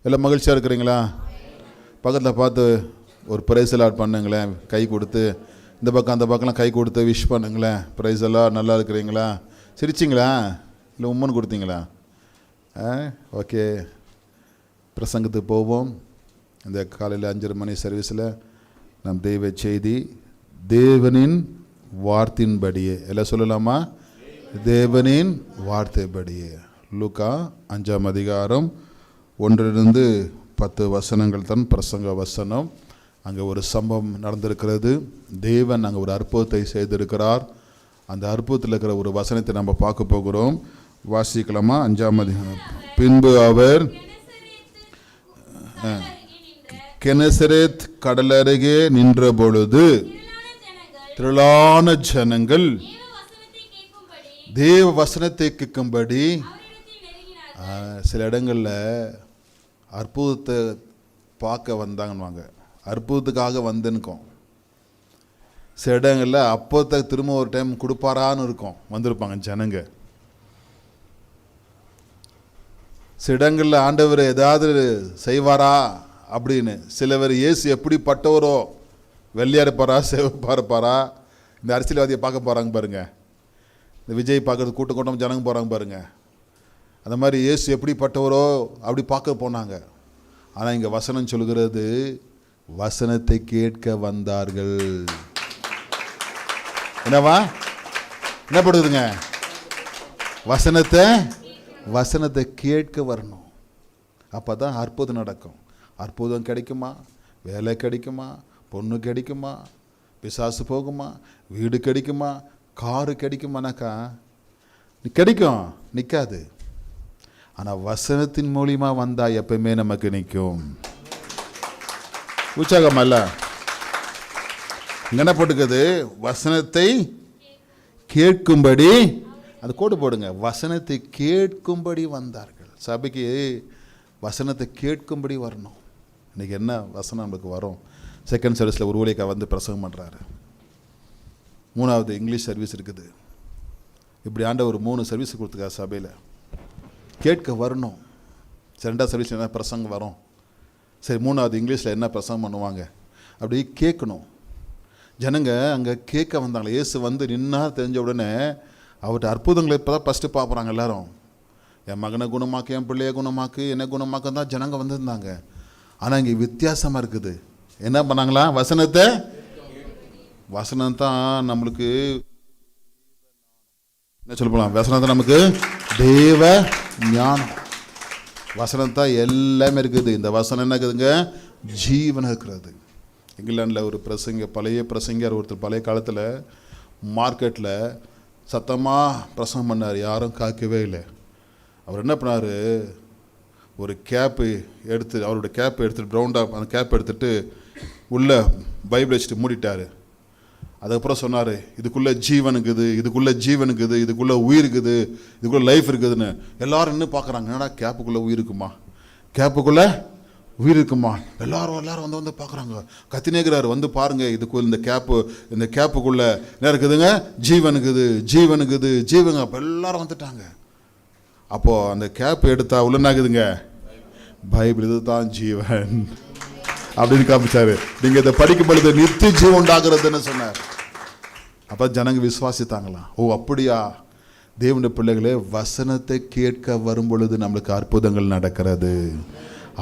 எல்லாம் மகிழ்ச்சியாக இருக்கிறீங்களா? பக்கத்தில் பார்த்து ஒரு ப்ரைஸ் எல்லாம் பண்ணுங்களேன், கை கொடுத்து. இந்த பக்கம் அந்த பக்கம்லாம் கை கொடுத்து விஷ் பண்ணுங்களேன். ப்ரைஸ் எல்லாம் நல்லா இருக்கிறீங்களா? சிரிச்சிங்களா இல்லை உம்மன் கொடுத்தீங்களா? ஓகே, பிரசங்கத்துக்கு போவோம். இந்த காலையில் 5:30 மணி சர்வீஸில் நம் தெய்வ செய்தி தேவனின் வார்த்தையின்படியே. எல்லாம் சொல்லலாமா? தேவனின் வார்த்தைப்படியே. லூக்கா 5ஆம் அதிகாரம் 1-10 வசனங்கள் தான் பிரசங்க வசனம். அங்கே ஒரு சம்பவம் நடந்திருக்கிறது. தேவன் அங்கே ஒரு அற்புதத்தை செய்திருக்கிறார். அந்த அற்புதத்தில் இருக்கிற ஒரு வசனத்தை நம்ம பார்க்க போகிறோம். வாசிக்கலாமா? 5ஆம் அதிகாரம். பின்பு அவர் கெனசரேத் கடலருகே நின்ற பொழுது திரளான ஜனங்கள் தேவ வசனத்தை கேட்கும்படி. சில இடங்களில் அற்புதத்தை பார்க்க வந்தாங்கன்னுவாங்க, அற்புதத்துக்காக வந்துன்னுக்கோம். சில இடங்களில் அப்போத்தை திரும்ப ஒரு டைம் கொடுப்பாரான்னு இருக்கும், வந்திருப்பாங்க ஜனங்க. சில இடங்களில் ஆண்டவர் ஏதாவது செய்வாரா அப்படின்னு. சிலவர் இயேசு எப்படிப்பட்டவரோ, வெள்ளையா இருப்பாரா சிவப்பா இருப்பாரா. இந்த அரசியல்வாதியை பார்க்க போகிறாங்க பாருங்க, இந்த விஜய் பார்க்கறது கூட்டம் கூட்டம் ஜனங்க போகிறாங்க பாருங்க. அந்த மாதிரி இயேசு எப்படிப்பட்டவரோ அப்படி பார்க்க போனாங்க. ஆனால் இங்கே வசனம் சொல்கிறது, வசனத்தை கேட்க வந்தார்கள். என்னவா என்ன படுதுங்க? வசனத்தை கேட்க வரணும். அப்போ தான் அற்புதம் நடக்கும். அற்புதம் கிடைக்குமா? வேலை கிடைக்குமா? பொண்ணு கிடைக்குமா? பிசாசு போகுமா? வீடு கிடைக்குமா? காரு கிடைக்குமானாக்கா கிடைக்கும், நிற்காது. ஆனால் வசனத்தின் மூலியமாக வந்தால் எப்பவுமே நமக்கு நிற்கும். உற்சாகம் அல்ல? என்ன போட்டுக்குது? வசனத்தை கேட்கும்படி. அது கோடு போடுங்க. வசனத்தை கேட்கும்படி வந்தார்கள். சபைக்கு வசனத்தை கேட்கும்படி வரணும். இன்றைக்கி என்ன வசனம் நம்மளுக்கு வரும்? செகண்ட் சர்வீஸில் ஒரு ஊழியக்காரர் வந்து பிரசங்கம் பண்ணுறாரு. 3வது இங்கிலீஷ் சர்வீஸ் இருக்குது. இப்படி ஒரு 3 சர்வீஸ் கொடுத்துருக்காரு சபையில். கேட்க வரணும். 2வது சர்வீஸில் என்ன பிரசங்கம் வரும், சரி 3வது இங்கிலீஷில் என்ன பிரசங்கம் பண்ணுவாங்க, அப்படி கேட்கணும். ஜனங்க அங்கே கேட்க வந்தாங்களே. இயேசு வந்து நின்னா தெரிஞ்ச உடனே அவர்கிட்ட அற்புதங்களை இப்போ தான் ஃபஸ்ட்டு பார்க்குறாங்க எல்லாரும். என் மகனை குணமாக்கு, என் பிள்ளைய குணமாக்கு, என்ன குணமாக்க தான் ஜனங்க வந்திருந்தாங்க. ஆனால் இங்கே வித்தியாசமாக இருக்குது. என்ன பண்ணாங்களா? வசனம் தான் நம்மளுக்கு என்ன சொல்ல போகலாம், வசனம் தான் நமக்கு தேவ ஞானம். வசனம் தான் எல்லாமே இருக்குது. இந்த வசனம் என்ன இருக்குதுங்க? ஜீவனம் இருக்கிறது. இங்கிலாண்டில் ஒரு பழைய பிரசங்கர் ஒருத்தர் பழைய காலத்தில் மார்க்கெட்டில் சத்தமாக பிரசங்கம் பண்ணார். யாரும் காக்கவே இல்லை. அவர் என்ன பண்ணார்? ஒரு கேப்பு எடுத்து, அவருடைய கேப்பை எடுத்துகிட்டு ப்ரௌண்டாக அந்த கேப்பை எடுத்துகிட்டு உள்ளே பைபிள் வச்சுட்டு மூடிட்டார். அதுக்கப்புறம் சொன்னார், இதுக்குள்ளே ஜீவனுக்குது, இதுக்குள்ளே ஜீவனுக்குது, இதுக்குள்ளே உயிர் இருக்குது, இதுக்குள்ளே லைஃப் இருக்குதுன்னு. எல்லாரும் இன்னும் பார்க்குறாங்க, என்னடா கேப்புக்குள்ளே உயிர் இருக்குமா, கேப்புக்குள்ளே உயிர் இருக்குமா? எல்லாரும் வந்து பார்க்குறாங்க. கத்தினேக்கிறாரு, வந்து பாருங்கள், இதுக்குள்ள இந்த கேப்புக்குள்ளே என்ன இருக்குதுங்க? ஜீவனுக்குது. அப்போ எல்லாரும் வந்துட்டாங்க. அப்போது அந்த கேப் எடுத்தா உள்ள என்ன ஆகுதுங்க? பைபிள், இது தான் ஜீவன் அப்படின்னு காமிச்சாரு. நீங்கள் இதை படிக்கும் பொழுது நித்திய ஜீவன் உண்டாகிறதுன்னு சொன்னார். அப்போ ஜனங்க விசுவாசித்தாங்களாம். ஓ அப்படியா? தேவனுடைய பிள்ளைகளே, வசனத்தை கேட்க வரும் பொழுது நம்மளுக்கு அற்புதங்கள் நடக்கிறது.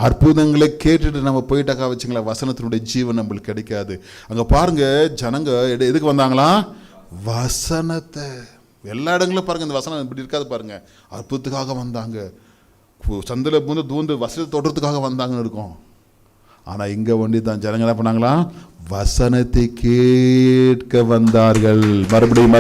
அற்புதங்களை கேட்டுட்டு நம்ம போயிட்டாக்கா வச்சுங்களா, வசனத்தினுடைய ஜீவன் நம்மளுக்கு கிடைக்காது. அங்கே பாருங்க, ஜனங்க எதுக்கு வந்தாங்களாம்? வசனத்தை. எல்லா இடங்களும் பாருங்கள், இந்த வசனம் இப்படி இருக்காது பாருங்கள். அற்புதத்துக்காக வந்தாங்க. சந்தில் தூந்து வசனத்தை தொடுறதுக்காக வந்தாங்கன்னு இருக்கும். ஆனால் இங்கே ஒண்டி தான் ஜனங்க என்ன பண்ணாங்களாம்? வசனத்தை கேட்க வந்தார்கள். மறுபடியும்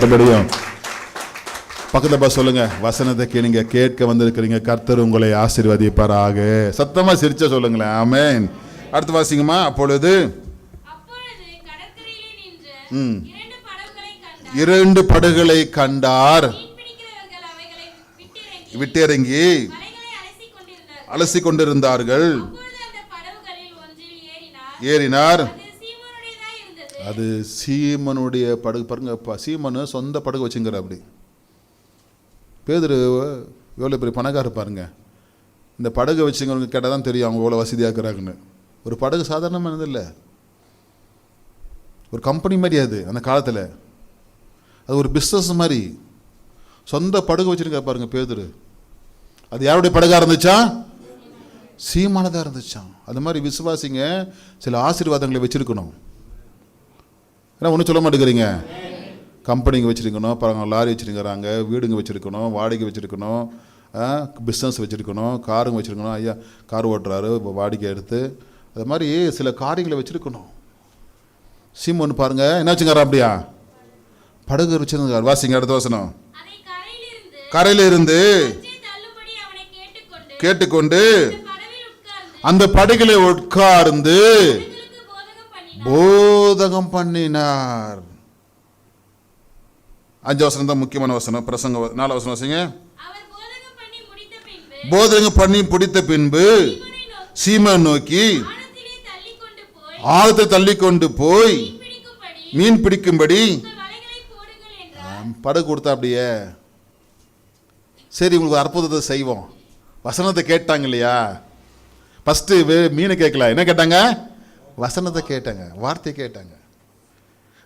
பக்கத்தில் சொல்லுங்க, வசனத்தை கேளுங்க, கேட்க வந்திருக்கிறீங்க, கர்த்தர் உங்களை ஆசீர்வதிப்பாராக. சத்தமாக சிரிச்சா சொல்லுங்களேன், ஆமென். அடுத்து வாசிங்கம்மா. அப்பொழுது 2 படகுகளை கண்டார். விட்டிறங்கி அலசி கொண்டிருந்தார்கள். ஏறினார். அது சீமனுடைய படகு. பாருங்க, சீமனு சொந்த படகு வச்சுங்கிற. அப்படி பேதுரு எவ்வளோ பெரிய பணக்காரர் பாருங்க. இந்த படகு வச்சுக்கிறவங்க கேட்டால் தான் தெரியும் அவங்க எவ்வளோ வசதியாக இருக்கிறாங்கன்னு. ஒரு படகு சாதாரணமானது இல்லை, ஒரு கம்பெனி மாதிரி அது. அந்த காலத்தில் அது ஒரு பிஸ்னஸ் மாதிரி. சொந்த படகு வச்சுருக்க பாருங்க பேதுரு. அது யாருடைய படகாக இருந்துச்சா? சீமானதாக இருந்துச்சான். அது மாதிரி விசுவாசிங்க சில ஆசீர்வாதங்களை வச்சுருக்கணும். ஏன்னா ஒன்றும் சொல்ல மாட்டேங்கிறீங்க. கம்பெனிங்க வச்சுருக்கணும், அப்புறம் லாரி வச்சுருக்கிறாங்க, வீடுங்க வச்சுருக்கணும், வாடகை வச்சுருக்கணும், பிஸ்னஸ் வச்சுருக்கணும், காருங்க வச்சுருக்கணும். ஐயா கார் ஓட்டுறாரு, வாடகை எடுத்து அது மாதிரி சில காரியங்களை வச்சுருக்கணும். சீமோன்னு பாருங்க என்ன வச்சுங்காரா? அப்படியா படகு வச்சுருந்தார். வாசிங்க அடுத்த வசனம். கரையில இருந்து கேட்டுக்கொண்டு அந்த படகில உட்கார்ந்து போதகம் பண்ணினார். 5 வசனம் தான் முக்கியமான வசனம். பிரசங்க 4 வசனம் வாசிங்க. போதகம் பண்ணி முடித்த பின்பு சீமோன் நோக்கி ஆழத்தை தள்ளி கொண்டு போய் மீன் பிடிக்கும்படி படகு கொடுத்தா. அப்படியே சரி உங்களுக்கு அற்புதத்தை செய்வோம். வசனத்தை கேட்டாங்க இல்லையா? ஃபஸ்ட்டு மீனை கேட்கல, என்ன கேட்டாங்க? வசனத்தை கேட்டாங்க, வார்த்தை கேட்டாங்க.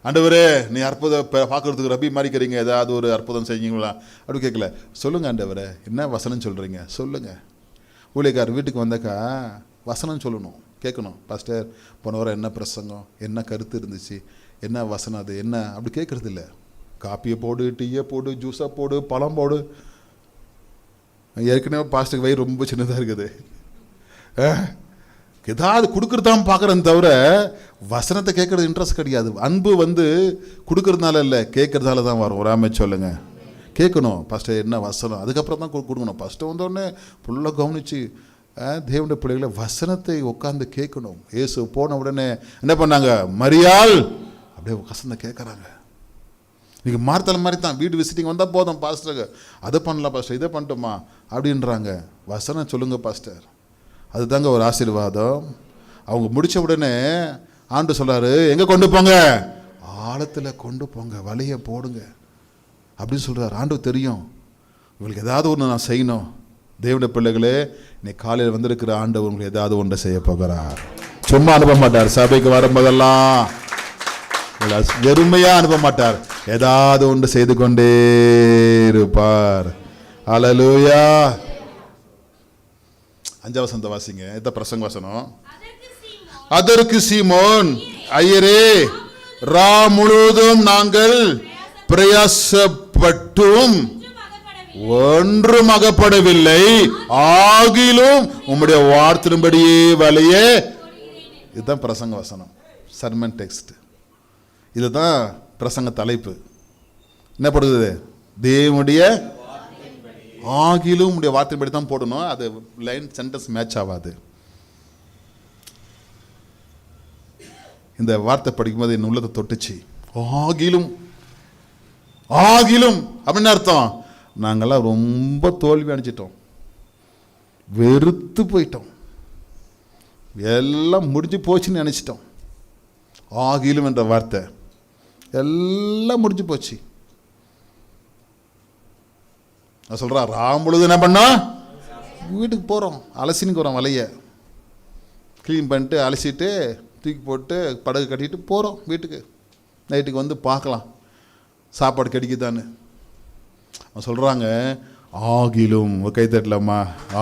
ஆண்டவரே நீ அற்புதம் பார்க்கறதுக்கு ரபி மாறிக்கிறீங்க, ஏதாவது ஒரு அற்புதம் செய்யுங்களா அப்படி கேட்கல. சொல்லுங்கள் ஆண்டவரே என்ன வசனம் சொல்கிறீங்க சொல்லுங்கள். ஊழியக்காரர் வீட்டுக்கு வந்தாக்கா வசனம் சொல்லணும், கேட்கணும். பாஸ்டர் போன வாரம் என்ன பிரசங்கம், என்ன கருத்து இருந்துச்சு, என்ன வசனம், அது என்ன அப்படி கேட்குறது இல்லை. காப்பியை போடு, டீயை போடு, ஜூஸாக போடு, பழம் போடு. ஏற்கனவே பாஸ்டருக்கு வயிறு ரொம்ப சின்னதாக இருக்குது. ஏதாவது கொடுக்குறதான் பார்க்குறேன்னு தவிர வசனத்தை கேட்குறது இன்ட்ரெஸ்ட் கிடையாது. அன்பு கொடுக்கறதுனால இல்லை, கேட்குறதால தான் வரும். ஒரு ஆமை சொல்லுங்கள். கேட்கணும் பாஸ்டர் என்ன வசனம், அதுக்கப்புறம் தான் கொடுக்கணும். ஃபஸ்ட்டு வந்தோடனே ஃபுல்லாக கவனித்து தேவனுடைய பிள்ளைகளை வசனத்தை உட்காந்து கேட்கணும். இயேசு போன உடனே என்ன பண்ணாங்க? மரியாள் அப்படியே வசனத்தை கேட்குறாங்க. நீங்கள் மார்த்தலை மாதிரி தான், வீடு விசிட்டிங் வந்தால் போதும் பாஸ்டருக்கு அதை பண்ணலாம் பாஸ்டர், இதை பண்ணிட்டோமா அப்படின்றாங்க. வசனம் சொல்லுங்கள் பாஸ்டர், அதுதாங்க ஒரு ஆசீர்வாதம். அவங்க முடித்த உடனே ஆண்டு சொல்கிறாரு, எங்கே கொண்டு போங்க? ஆழத்தில் கொண்டு போங்க, வலையை போடுங்க அப்படின்னு சொல்கிறார். ஆண்டு தெரியும் உங்களுக்கு ஏதாவது ஒன்று நான் செய்யணும். தேவனுடைய பிள்ளைகளே இன்னைக்கு காலையில் வந்திருக்கிற ஆண்டவர் உங்களுக்கு ஏதாவது ஒன்றை செய்ய போகிறார். சும்மா அனுப்ப மாட்டார். சபைக்கு வரும்போதெல்லாம் வெறுமையாக அனுப்ப மாட்டார், ஏதாவது ஒன்று செய்து கொண்டே இருப்பார். அல்லேலூயா. 5 வசனத்தை வாசிங்க. எத்த பிரசங்க வசனம். அதற்கு சீமோன், ஐயரே ரா முழுவதும் நாங்கள் பிரயாசப்பட்டும் ஒன்றும் அகப்படவில்லை, ஆகிலும் உம்முடைய வார்த்தையின்படியே வலையே. இதுதான் பிரசங்க வசனம், சர்மன் டெக்ஸ்ட். இதுதான் பிரசங்க தலைப்பு. என்ன போடுது? தேவனுடைய ஆகிலும் உடைய வார்த்தையின்படி தான் போடணும். அது லைன் சென்டென்ஸ் மேட்ச் ஆகாது. இந்த வார்த்தை படிக்கும்போது என் உள்ளத்தை தொட்டுச்சு. ஆகிலும் ஆகிலும் அப்படின்னு அர்த்தம், நாங்கள்லாம் ரொம்ப தோல்வி அடைஞ்சிட்டோம், வெறுத்து போயிட்டோம், எல்லாம் முடிஞ்சு போச்சுன்னு நினச்சிட்டோம். ஆகிலும் என்ற வார்த்தை எல்லாம் முடிஞ்சு போச்சு. நான் சொல்கிறேன், ராம்பொழுது என்ன பண்ணோம்? வீட்டுக்கு போகிறோம், அலசினுக்கு வரோம், வலையை க்ளீன் பண்ணிட்டு அலசிட்டு தூக்கி போட்டு படகு கட்டிட்டு போகிறோம் வீட்டுக்கு. நைட்டுக்கு வந்து பார்க்கலாம் சாப்பாடு கிடைக்குதான்னு. அவன் சொல்கிறாங்க, ஆகிலும் கை தட்டலாமா?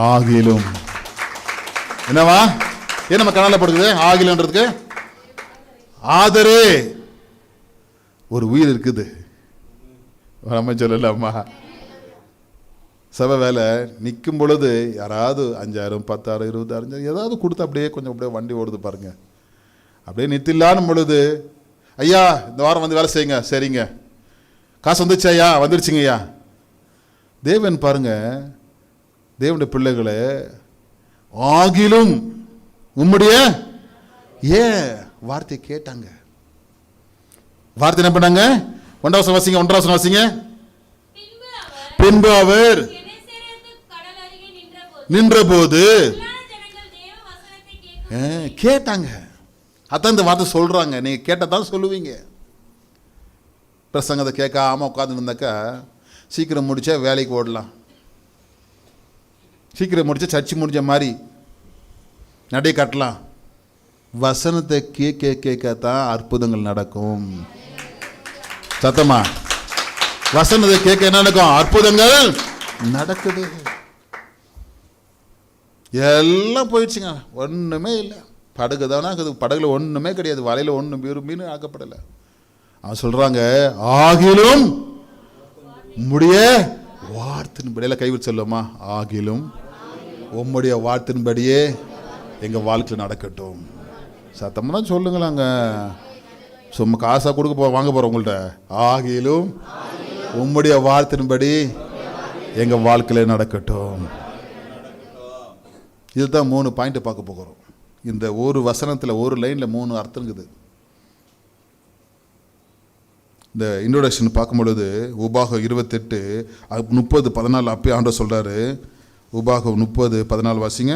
ஆகிலும் என்னவா? ஏன் நம்ம கனால படுக்குது ஆகிலன்றதுக்கு? ஆதரே ஒரு உயிர் இருக்குது. நம்ம சொல்லலாமா? சபை வேலை நிற்கும் பொழுது யாராவது 5000 10,000 20,000 ஏதாவது கொடுத்து அப்படியே கொஞ்சம் அப்படியே வண்டி ஓடுது பாருங்க. அப்படியே நித்தில்லான்னு பொழுது, ஐயா இந்த வாரம் வந்து வேலை செய்யுங்க, சரிங்க, காசு வந்துச்சு ஐயா, வந்துருச்சுங்க ஐயா. தேவன் பாருங்க, தேவனுடைய பிள்ளைகளை ஆகிலும் உம்முடைய ஏன் வார்த்தையை கேட்டாங்க. வார்த்தை என்ன பண்ணாங்க? 1 வாசிங்க, 1 வாசிங்க. பின்பு அவர் நின்றபோது கேட்டாங்க. அதான் இந்த வார்த்தை சொல்றாங்க. நீங்க கேட்டதான் சொல்லுவீங்க. பிரசங்கத்தை கேட்காம உட்காந்து இருந்தாக்கா சீக்கிரம் முடிச்சா வேலைக்கு ஓடலாம், சீக்கிரம் முடிச்சா சர்ச்சு முடிஞ்ச மாதிரி நடை காட்டலாம். வசனத்தை கேட்க கேட்கத்தான் அற்புதங்கள் நடக்கும். சத்தமா வசனத்தை கேட்க என்ன நடக்கும்? அற்புதங்கள் நடக்குது. எல்லாம் போயிடுச்சுங்க, ஒன்றுமே இல்லை. படகு தானே இருக்குது, படகுல ஒன்றுமே கிடையாது, வலையில் ஒன்று மீன் ஆக்கப்படலை. அவன் சொல்கிறாங்க, ஆகிலும் உம்முடைய வார்த்தையின்படியெல்லாம் கைவிட்டு சொல்லுமா, ஆகிலும் உம்முடைய வார்த்தையின்படியே எங்கள் வாழ்க்கையில் நடக்கட்டும். சத்தம்னா சொல்லுங்களாங்க, சும்மா காசாக கொடுக்க வாங்க போகிறோம் உங்கள்கிட்ட. ஆகிலும் உம்முடைய வார்த்தையின்படி எங்கள் வாழ்க்கையில் நடக்கட்டும். இதுதான் 3 பாயிண்ட் பார்க்க போகிறோம். இந்த ஒரு வசனத்தில் ஒரு லைனில் 3 அர்த்தம் இருக்குது. இந்த இன்ட்ரோடக்ஷன் பார்க்கும்பொழுது உபாகம் 28:30-14 அப்பயே ஆண்டவர் சொல்கிறாரு. உபாகம் 30:14 வாசிங்க.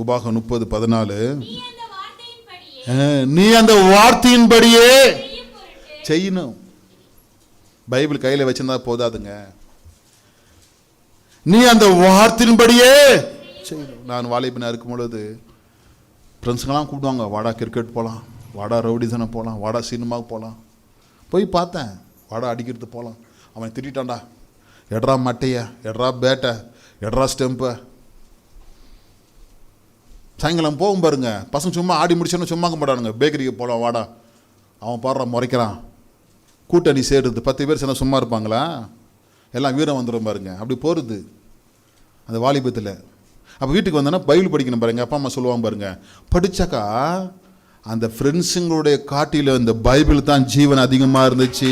உபாகம் 30:14. நீ அந்த வார்த்தையின்படியே செய்யணும். பைபிள் கையில் வச்சிருந்தா போதாதுங்க, நீ அந்த வார்த்தையின்படியே செய்யணும். நான் வாலிபனாக இருக்கும் பொழுது ஃப்ரெண்ட்ஸுங்கெல்லாம் கூப்பிடுவாங்க, வாடா கிரிக்கெட் போகலாம், வாடா ரவுடிசனை போகலாம், வாடா சினிமாவுக்கு போகலாம். போய் பார்த்தேன், வாடா அடிக்கிறது போகலாம். அவன் திட்டான்டா, எட்ரா மட்டையை, எட்ரா பேட்டை, எட்ரா ஸ்டெம்பை. சாயங்காலம் போகும் பாருங்க, பசங்க சும்மா ஆடி முடிச்சோன்னு சும்மாக்க மாட்டானுங்க. பேக்கரிக்கு போகலாம் வாடா, அவன் பாடுறான் முறைக்கிறான். கூட்டணி சேருது, 10 பேர் சேர்ந்தா சும்மா இருப்பாங்களா? எல்லாம் வீரம் வந்துடும் பாருங்க. அப்படி போகிறது அந்த வாலிபத்தில். அப்போ வீட்டுக்கு வந்தோன்னா பைபிள் படிக்கணும் பாருங்க. அப்பா அம்மா சொல்லுவாங்க பாருங்க, படித்தாக்கா அந்த ஃப்ரெண்ட்ஸுங்களுடைய காட்டில் இந்த பைபிள் தான் ஜீவன் அதிகமாக இருந்துச்சு.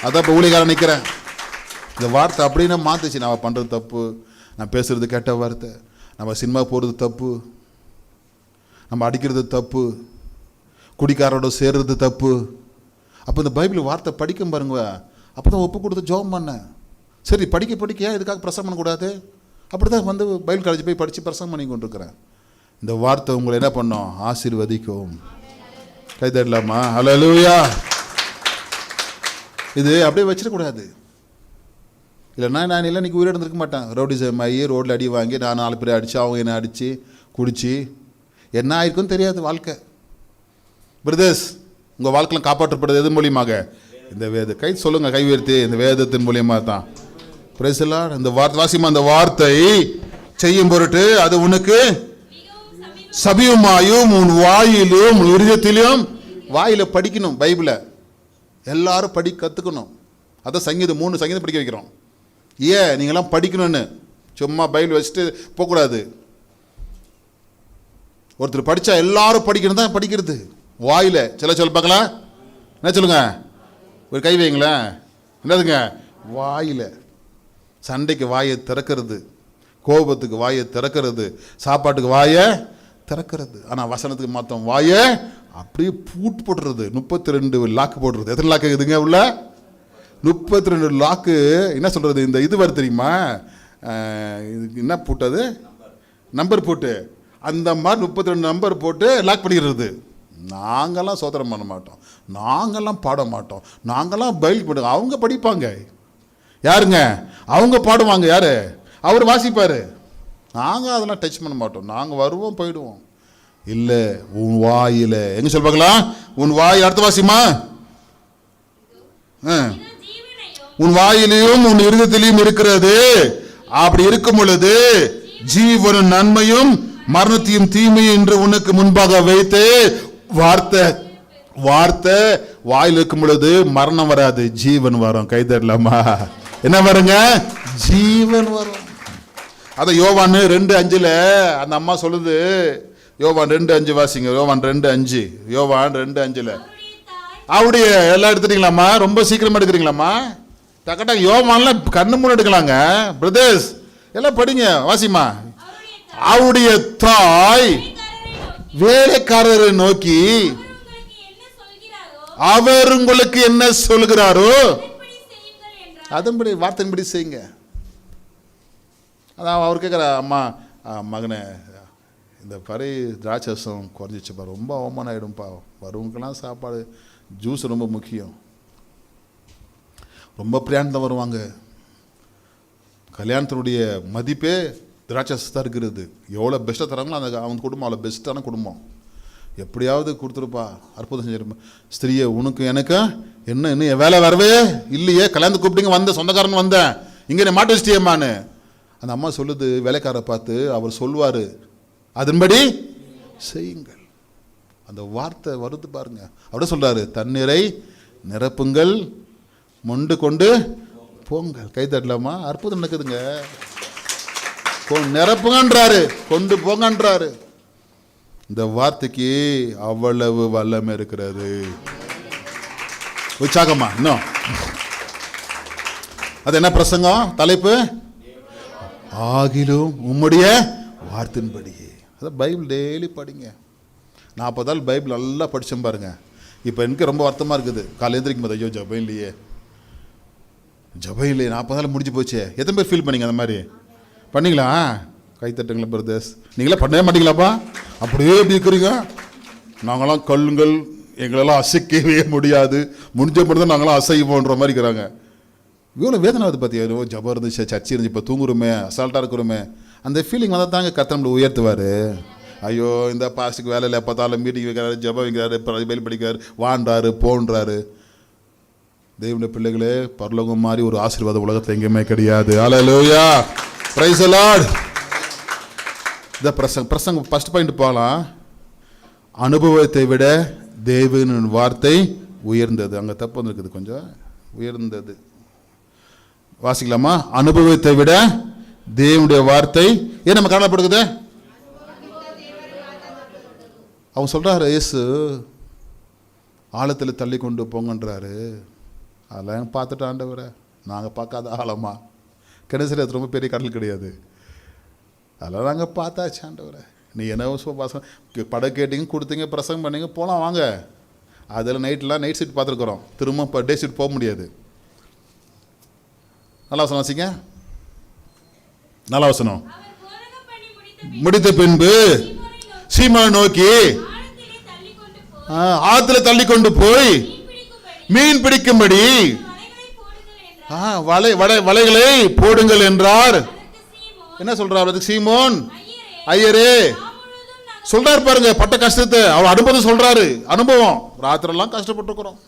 அதான் இப்போ ஊழியக்காரன் நிற்கிறேன். இந்த வார்த்தை அப்படின்னா மாற்றுச்சு. நான் பண்ணுறது தப்பு, நான் பேசுகிறது கெட்ட வார்த்தை, நம்ம சினிமா போகிறது தப்பு, நம்ம அடிக்கிறது தப்பு, குடிக்காரோட சேர்றது தப்பு. அப்போ இந்த பைபிள் வார்த்தை படிக்கும் பாருங்க. அப்போ தான் ஒப்பு கொடுத்து ஜெபம் பண்ணேன். சரி படிக்க இதுக்காக பிரசங்கம் பண்ணக்கூடாது. அப்படி தான் வந்து பைபிள் காலேஜ் போய் படித்து பிரசங்கம் பண்ணி கொண்டிருக்கிறேன். இந்த வார்த்தை உங்களை என்ன பண்ணோம்? ஆசீர்வதிக்கும். கைதடலாமா? ஹல்லேலூயா. இது அப்படியே வச்சிடக்கூடாது. இல்லைன்னா நான் இல்லை இன்றைக்கி உயிரோடு இருந்திருக்க மாட்டேன். ரவுடிசம் ஆகி ரோட்டில் அடி வாங்கி நான் 4 பேரை அடித்து, அவங்க என்ன அடித்து குடித்து என்ன ஆயிருக்குன்னு தெரியாது வாழ்க்கை. பிரதர்ஸ், உங்கள் வாழ்க்கையில் காப்பாற்றப்படுறது எது மூலியமாக? இந்த கை சொல்லுங்கள், கை உயர்த்தி, இந்த வேதத்தின் மூலியமாக தான். பிரைஸ் எல்லாம். இந்த வார்த்தை வாசிமா, அந்த வார்த்தை செய்யும் பொருட்டு அது உனக்கு சபியுமாயும் உன் வாயிலும் இருதயத்திலும். வாயில் படிக்கணும் பைபிளை, எல்லாரும் கற்றுக்கணும். அதான் சங்கீதம் 3 சங்கீதம் படிக்க வைக்கிறோம். ஏன் நீங்களாம் படிக்கணும்னு, சும்மா பைபிள் வச்சுட்டு போகக்கூடாது. ஒருத்தர் படித்தா எல்லாரும் படிக்கணும் தான் படிக்கிறது. வாயில் சொல்ல பார்க்கலாம், என்ன சொல்லுங்க, ஒரு கை வைங்களேன். என்னதுங்க? வாயில். சண்டைக்கு வாயை திறக்கிறது, கோபத்துக்கு வாயை திறக்கிறது, சாப்பாட்டுக்கு வாயை திறக்கிறது. ஆனால் வசனத்துக்கு மாத்தம் வாயை அப்படியே பூட்டு போட்டுறது. 32 லாக்கு போடுறது. எத்தனை லாக்கு இருக்குதுங்க உள்ள? 32 லாக்கு. என்ன சொல்கிறது, இந்த இது வர தெரியுமா, இதுக்கு என்ன போட்டது, நம்பர் போட்டு, அந்த மாதிரி 32 நம்பர் போட்டு லாக் பண்ணிடுறது. நாங்கள்லாம் சோதனை பண்ண மாட்டோம், நாங்கள்லாம் பாட மாட்டோம், நாங்கள்லாம் பைபிள் பண்ணுவோம். அவங்க படிப்பாங்க. யாருங்க? அவங்க பாடுவாங்க. யார்? அவர் வாசிப்பார். நாங்கள் அதெல்லாம் டச் பண்ண மாட்டோம். நாங்கள் வருவோம் போயிடுவோம். இல்லை, உன் வாயில் எங்கே சொல்லுவாங்களா? உன் வாய். அடுத்த வாசிமா, உன் வாயிலையும் உன் இருதயத்திலையும் இருக்கிறது. அப்படி இருக்கும் பொழுது ஜீவனும் நன்மையும் மரணத்தையும் தீமையும் என்று உனக்கு முன்பாக வைத்து. வார்த்தை வாயில் இருக்கும் பொழுது மரணம் வராது, ஜீவன் வரும். கைதரலாமா? என்ன வருங்க? ஜீவன் வரும். அத யோவான் 2:5 அந்த அம்மா சொல்லுது. யோவான் 2:5 வாசிங்க. யோவான் 2:5. யோவான் 2:5 அவருடைய எல்லாம் எடுத்துட்டீங்களாம்மா? ரொம்ப சீக்கிரமா எடுக்கிறீங்களாம்மா? டக்கட்டா யோவான்ல கண்ணு மூணு எடுக்கலாங்க. பிரதர்ஸ் எல்லாம் படிங்க, வாசிமா. அவருடைய தாய் வேலைக்காரரை நோக்கி அவர் உங்களுக்கு என்ன சொல்கிறாரோ அதன்படி வார்த்தையின்படி செய்யுங்க. அதான் அவர் கேட்குற, அம்மா மகனே இந்த பறை திராட்சரசம் குறைஞ்சிச்சுப்பா, ரொம்ப அவமானம் ஆகிடும்ப்பா, வருவங்களுக்கெல்லாம் சாப்பாடு ஜூஸ் ரொம்ப முக்கியம். ரொம்ப பிரியாணம் தான் வருவாங்க, கல்யாணத்தினுடைய மதிப்பே திராட்சை தான் இருக்கிறது. எவ்வளோ பெஸ்ட்டாக தராங்களோ அந்த அவன் குடும்பம் அவ்வளோ பெஸ்ட்டான குடும்பம். எப்படியாவது கொடுத்துருப்பா, அற்புதம் செஞ்சிருப்பா. ஸ்திரியை உனக்கு எனக்கு என்ன இன்னும் என் வேலை வரவே இல்லையே, கல்யாணத்துக்கு கூப்பிட்டீங்க, வந்தேன், சொந்தக்காரன் வந்தேன், இங்கே நீ மாட்டு வச்சிட்டியம்மான்னு. அந்த அம்மா சொல்லுது, வேலைக்காரை பார்த்து, அவர் சொல்லுவார், அதன்படி செய்யுங்கள். அந்த வார்த்தை வருது பாருங்க. அப்படியே சொல்றாரு, தண்ணீரை நிரப்புங்கள், மொண்டு கொண்டு போங்கள். கை தட்டலாமா? அற்புதம் நடக்குதுங்க. நிரப்புங்கன்றாரு, கொண்டு போங்கன்றாரு. இந்த வார்த்தைக்கு அவ்வளவு வல்லமை இருக்கிறது. உற்சாகமா இன்னும் அது என்ன பிரசங்கம்? தலைப்பு ஆகிலும் உம்முடைய வார்த்தையின்படியே. அதான் பைபிள் டெய்லி படிங்க. 40 நாள் பைபிள் நல்லா படிச்சேன் பாருங்க. இப்போ எனக்கு ரொம்ப வருத்தமாக இருக்குது. காலை எழுந்திரிக்கும் போது ஐயோ ஜபம் இல்லையே, ஜபம் இல்லையே, 40 நாள் முடிஞ்சு போச்சே. எத்தனை பேர் ஃபீல் பண்ணீங்க அந்த மாதிரி? பண்ணிங்களா? கைத்தட்டுங்களா பிரதர்ஸ்? நீங்களே பண்ணவே மாட்டீங்களாப்பா? அப்படியே எப்படி இருக்கிறீங்க? நாங்களாம் கல்லுங்கள், எங்களெல்லாம் அசைக்கவே முடியாது, முடிஞ்ச மட்டும் தான் நாங்களாம் அசைவோன்ற மாதிரி இருக்கிறாங்க. இவ்வளோ வேதனை வந்து பார்த்தியா, ஜபம் இருந்துச்சு, சர்ச்சை இருந்துச்சு, இப்போ தூங்குறோமே, அசால்ட்டாக இருக்கிறோமே. அந்த ஃபீலிங் வந்தால் தாங்க கர்த்தர் நம்மளை உயர்த்துவார். ஐயோ இந்த பாஸ்ட்டுக்கு வேலையில் பார்த்தாலும் மீட்டிங் வைக்கிறாரு, ஜபம் வைக்கிறாரு, பைபிள் படிக்கிறாரு, வாண்டாரு போன்றாரு. தேவனுடைய பிள்ளைகளே, பரலோகம் மாதிரி ஒரு ஆசீர்வாதம் உலகத்தில் எங்கேயுமே கிடையாது. ஹல்லேலூயா, பிரைஸ் தி லார்ட். இந்த பிரசங்க ஃபர்ஸ்ட் பாயிண்ட் போகலாம். அனுபவத்தை விட தேவனின் வார்த்தை உயர்ந்தது. அங்கே தப்பு வந்துருக்குது, கொஞ்சம் உயர்ந்தது. வாசிக்கலாமா? அனுபவத்தை விட தேவனுடைய வார்த்தை ஏன் நம்ம காணப்படுகிறது? அவங்க சொல்றாரு, இயேசு ஆழத்தில் தள்ளி கொண்டு போங்கன்றாரு. அதெல்லாம் பார்த்துட்டு ஆண்டவரை, நாங்கள் பார்க்காத ஆழமா? கிணசரி அது ரொம்ப பெரிய கடல் கிடையாது. அதெல்லாம் நாங்கள் பார்த்தாச்சு ஆண்டவரை. நீ என்ன படம் கேட்டீங்க, கொடுத்தீங்க, பிரசங்கம் பண்ணீங்க, போகலாம் வாங்க. அதில் நைட் சீட் பார்த்துருக்குறோம், திரும்ப டே சீட் போக முடியாது. நல்லா வசனம் வாசிங்க. நல்லா வசனம். முடித்த பின்பு சீமோனை நோக்கி ஆத்துல தள்ளி கொண்டு போய் மீன் பிடிக்கும்படி வலைகளை போடுங்கள் என்றார். என்ன சொல்றார் அதுக்கு சீமோன்? ஐயரே சொல்றாரு பாருங்க, பட்ட கஷ்டத்தை அவர் அனுபவம் சொல்றாரு. அனுபவம், ராத்திரெல்லாம் கஷ்டப்பட்டுருக்குறோம்,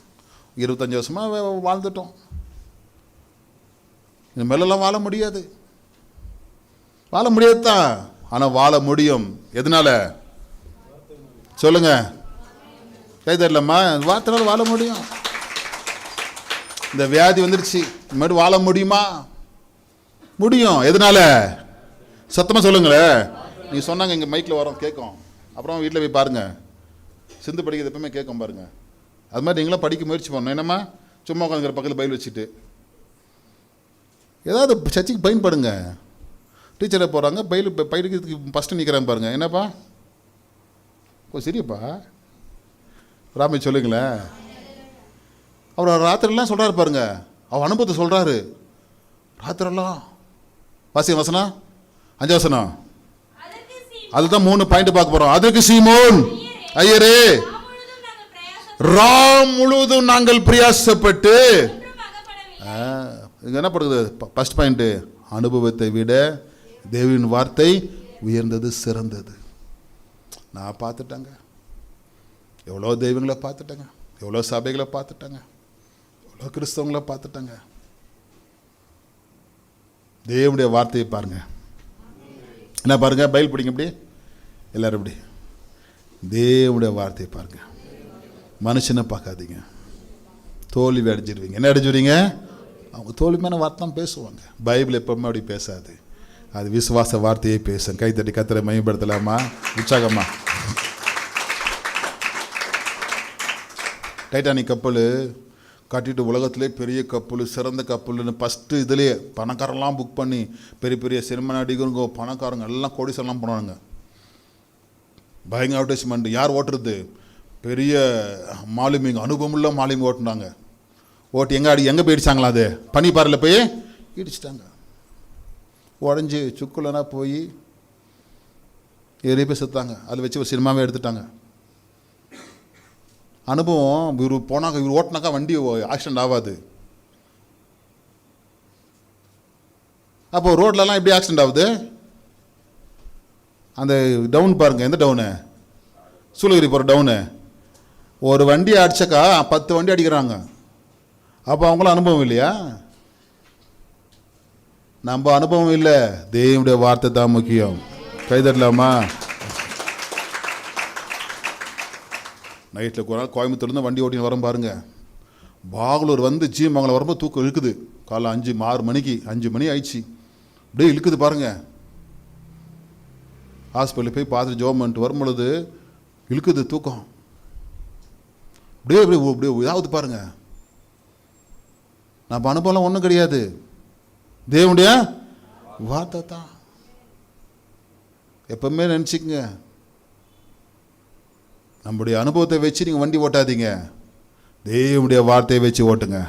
25 வருஷமா வாழ்ந்துட்டோம், இந்த மேலெல்லாம் வாழ முடியாது. வாழ முடியாதுதான், ஆனால் வாழ முடியும். எதனால சொல்லுங்க? கை தரலம்மா, வார்த்தைனால வாழ முடியும். இந்த வியாதி வந்துருச்சு, இந்த மாதிரி வாழ முடியுமா? முடியும். எதனால? சத்தமாக சொல்லுங்களேன். நீ சொன்னாங்க, இங்கே மைக்கில் வரோம் கேட்கும், அப்புறம் வீட்டில் போய் பாருங்க, சிந்து படிக்கிறது எப்பவுமே கேட்கும் பாருங்க. அது மாதிரி நீங்களும் படிக்க முயற்சி பண்ணணும். என்னம்மா சும்மா உட்காந்துக்கிற பக்கத்தில் பயில் வச்சுட்டு ஏதாவது சர்ச்சைக்கு பயன்படுங்க. டீச்சரை போகிறாங்க, பயிலுக்கு ஃபஸ்ட்டு நிற்கிறாங்க பாருங்க. என்னப்பா சரியப்பா ராமே சொல்லுங்களேன். அவர் ராத்திரெல்லாம் சொல்கிறாரு பாருங்க, அவர் அனுபவத்தை சொல்கிறாரு. ராத்திரெல்லாம் வாசியம் வசனம் 5 வசனம், அதுதான் 3 பாயிண்ட் பார்க்க போகிறோம். அதற்கு சீமோன் ஐயரே ராம் முழுவதும் நாங்கள் பிரயாசப்பட்டு. இங்கே என்ன படுது? ஃபர்ஸ்ட் பாயிண்ட், அனுபவத்தை விட தேவனின் வார்த்தை உயர்ந்தது, சிறந்தது. நான் பார்த்துட்டேங்க, எவ்வளோ தெய்வங்களை பார்த்துட்டேங்க, எவ்வளோ சபைகளை பார்த்துட்டேங்க, எவ்வளோ கிறிஸ்தவங்களை பார்த்துட்டேங்க. தேவனுடைய வார்த்தையை பாருங்க. என்ன பாருங்க, பைபிள் படிங்க, இப்படி எல்லாரும் இப்படி தேவனுடைய வார்த்தையை பாருங்க. மனுஷனை பார்க்காதீங்க, தோல்வி அடைஞ்சிருவீங்க. என்ன அடைஞ்சிருவீங்க? அவங்க தோல்வியான வார்த்தை தான் பேசுவாங்க. பைபிள் எப்பவுமே அப்படி பேசாது, அது விசுவாச வார்த்தையே பேசும். கைத்தட்டி கர்த்தரை மகிமைப்படுத்தலாமா? உற்சாகமா. டைட்டானிக் கப்பல் கட்டிட்டு உலகத்திலே பெரிய கப்பல், சிறந்த கப்பல்னு ஃபஸ்ட்டு இதுலேயே பணக்காரெல்லாம் புக் பண்ணி பெரிய பெரிய சினிமா நடிகருங்க, பணக்காரங்க எல்லாம் கோடீஸ்வரலாம் போனாங்க. பயங்கர அட்வர்டைஸ்மெண்ட். யார் ஓட்டுறது? பெரிய மாலுமிங்க, அனுபவமுள்ள மாலுமி ஓட்டுனாங்க. ஓட்டு எங்கே போயிடுச்சாங்களா? அது பனிப்பாறையில் போய் இடிச்சிட்டாங்க, உடஞ்சி சுக்குலனா போய் ஏறி போய் செத்தாங்க. அதில் வச்சு ஒரு சினிமாவே எடுத்துட்டாங்க. அனுபவம். இவர் போனாங்க, இவர் ஓட்டினாக்கா வண்டி ஆக்சிடென்ட் ஆகாது. அப்போ ரோட்லலாம் எப்படி ஆக்சிடென்ட் ஆகுது? அந்த டவுன் பாருங்கள், எந்த டவுனு? சூளகிரி போகிற டவுனு. ஒரு வண்டி அடிச்சாக்கா 10 வண்டி அடிக்கிறாங்க. அப்போ அவங்களும் அனுபவம் இல்லையா? நம்ம அனுபவம் இல்லை, தேவனுடைய வார்த்தை தான் முக்கியம். கைதட்டலாமா? நைட்டில் கோயம்புத்தூர்லேருந்து வண்டி ஓட்டின்னு வரோம் பாருங்க. பாகலூர் வந்து ஜீமங்கலம் வரும்போது தூக்கம் இழுக்குது. காலைல 6 மணிக்கு 5 மணி ஆயிடுச்சு, அப்படியே இழுக்குது பாருங்க. ஹாஸ்பிட்டலில் போய் பார்த்துட்டு ஜோம் பண்ணிட்டு வரும் பொழுது இழுக்குது தூக்கம். அப்படியே அப்படியே இதாவது பாருங்க. நம்ம அனுபவம் ஒன்றும் கிடையாது, தேவனுடைய வார்த்தை தான். எப்பவுமே நினச்சிக்கங்க, நம்முடைய அனுபவத்தை வச்சு நீங்கள் வண்டி ஓட்டாதீங்க, தேவனுடைய வார்த்தையை வச்சு ஓட்டுங்க.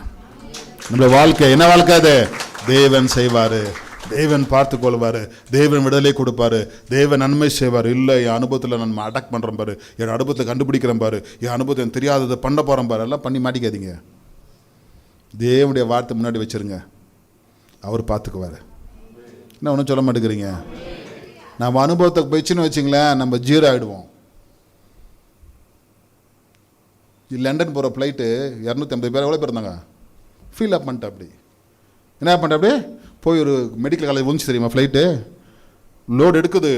நம்முடைய வாழ்க்கை என்ன வாழ்க்கை? அது தேவன் செய்வார், தேவன் பார்த்து கொள்வார், தேவன் விடுதலை கொடுப்பாரு, தேவன் நன்மை செய்வார். இல்லை, என் அனுபவத்தில் நான் அட்டாக் பண்ணுறேன் பாரு, என் அனுபவத்தில் கண்டுபிடிக்கிறேன் பாரு, என் அனுபவத்தை எனக்கு தெரியாததை பண்ண போகிறேன் பாரு, எல்லாம் பண்ணி மாட்டிக்காதீங்க. தேவனுடைய வார்த்தை முன்னாடி வச்சுருங்க, அவர் பார்த்துக்குவார். என்ன ஒன்றும் சொல்ல மாட்டேங்கிறீங்க? நம்ம அனுபவத்தை போயிடுச்சுன்னு வச்சிங்களேன், நம்ம ஜீரோ ஆகிடுவோம். லண்டன் போகிற ஃப்ளைட்டு 250 பேர் எவ்வளோ பேர் இருந்தாங்க? ஃபீல் அப் பண்ணிட்டேன். அப்படி என்ன பண்ணிட்டேன்? அப்படியே போய் ஒரு மெடிக்கல் காலேஜ் வந்துச்சு தெரியுமா? ஃப்ளைட்டு லோடு எடுக்குது,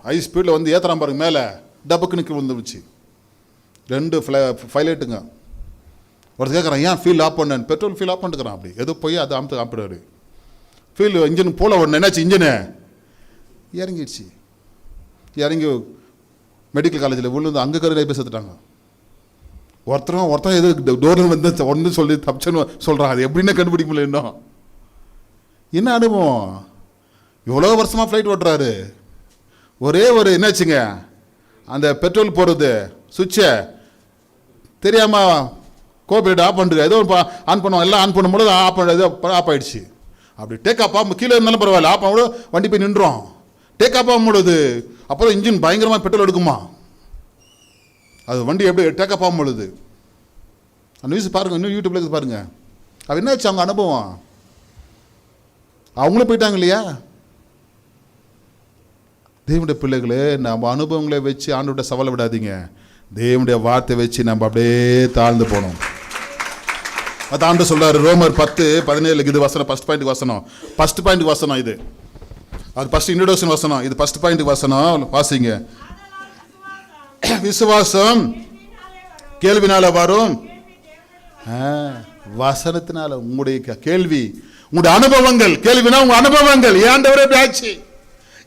ஹை ஸ்பீடில் வந்து ஏற்றுறான் பாருங்க, மேலே டப்புக்கு நிற்க விழுந்துருச்சு. 2 ஃபைலைட்டுங்க. ஒருத்தர் கேட்குறான், ஏன் ஃபீல் ஆஃப் பண்ணேன்? பெட்ரோல் ஃபீல் ஆஃப் பண்ணிட்டுக்கிறான். அப்படி எதோ போய் அதை ஆப்பிடுறாரு. ஃபீல் இன்ஜின் போல ஒன்று என்னாச்சு, இன்ஜினு இறங்கிடுச்சு. இறங்கி மெடிக்கல் காலேஜில் விழுந்து அங்கே கருதை போய் சேர்த்துட்டாங்க. ஒருத்தன் எது டோரில் வந்து ஒன்று சொல்லி தப்பிச்சுன்னு சொல்கிறாங்க. அது எப்படின்னா கண்டுபிடிக்க முடியல இன்னும். என்ன அனுபவம்? எவ்வளோ வருஷமாக ஃப்ளைட் ஓட்டுறாரு. ஒரே ஒரு என்னாச்சுங்க, அந்த பெட்ரோல் போடுறது சுவிட்சை தெரியாமல் கோஆப்ரேட் ஆஃப் பண்ணுறது, ஏதோ ஆன் பண்ணுவோம், எல்லாம் ஆன் பண்ணும்போது ஆஃப் பண்ண ஆஃப் ஆகிடுச்சு. அப்படி டேக் ஆஃப் ஆகும், கீழே இருந்தாலும் பரவாயில்ல, ஆஃப் ஆகும் வண்டி போய் நின்றோம். டேக் ஆஃப் ஆகும்பொழுது அப்போ இன்ஜின் பயங்கரமாக பெட்ரோல் எடுக்குமா, அது வண்டி எப்படி டேக் ஆஃப் ஆகும் பொழுது. அந்த நியூஸ் பாருங்கள், இன்னும் யூடியூப்ல பாருங்கள். அது என்னாச்சு அவங்க அனுபவம்? அவங்களும் போயிட்டாங்க இல்லையா? தேவனுடைய பிள்ளைகளே, நம்ம அனுபவங்களை வச்சு ஆண்டவர்கிட்ட சவாலை விடாதீங்க, தேவனுடைய வார்த்தை வச்சு நம்ம அப்படியே தாழ்ந்து போனோம். அது ஆண்டு சொல்றாரு, ரோமர் 10:17. இது வசனம், ஃபர்ஸ்ட் பாயிண்ட் வசனம் இது. அது ஃபர்ஸ்ட் இன்ட்ரோடக்ஷன் வசனம், இது ஃபர்ஸ்ட் பாயிண்ட் வசனம். வாசிங்க. விசுவாசம் கேள்வினால வரும், வசனத்தினால. உங்களுடைய கேள்வி, உங்களுடைய அனுபவங்கள். கேள்வினா உங்க அனுபவங்கள். ஏன்டவரே இப்படி ஆச்சு,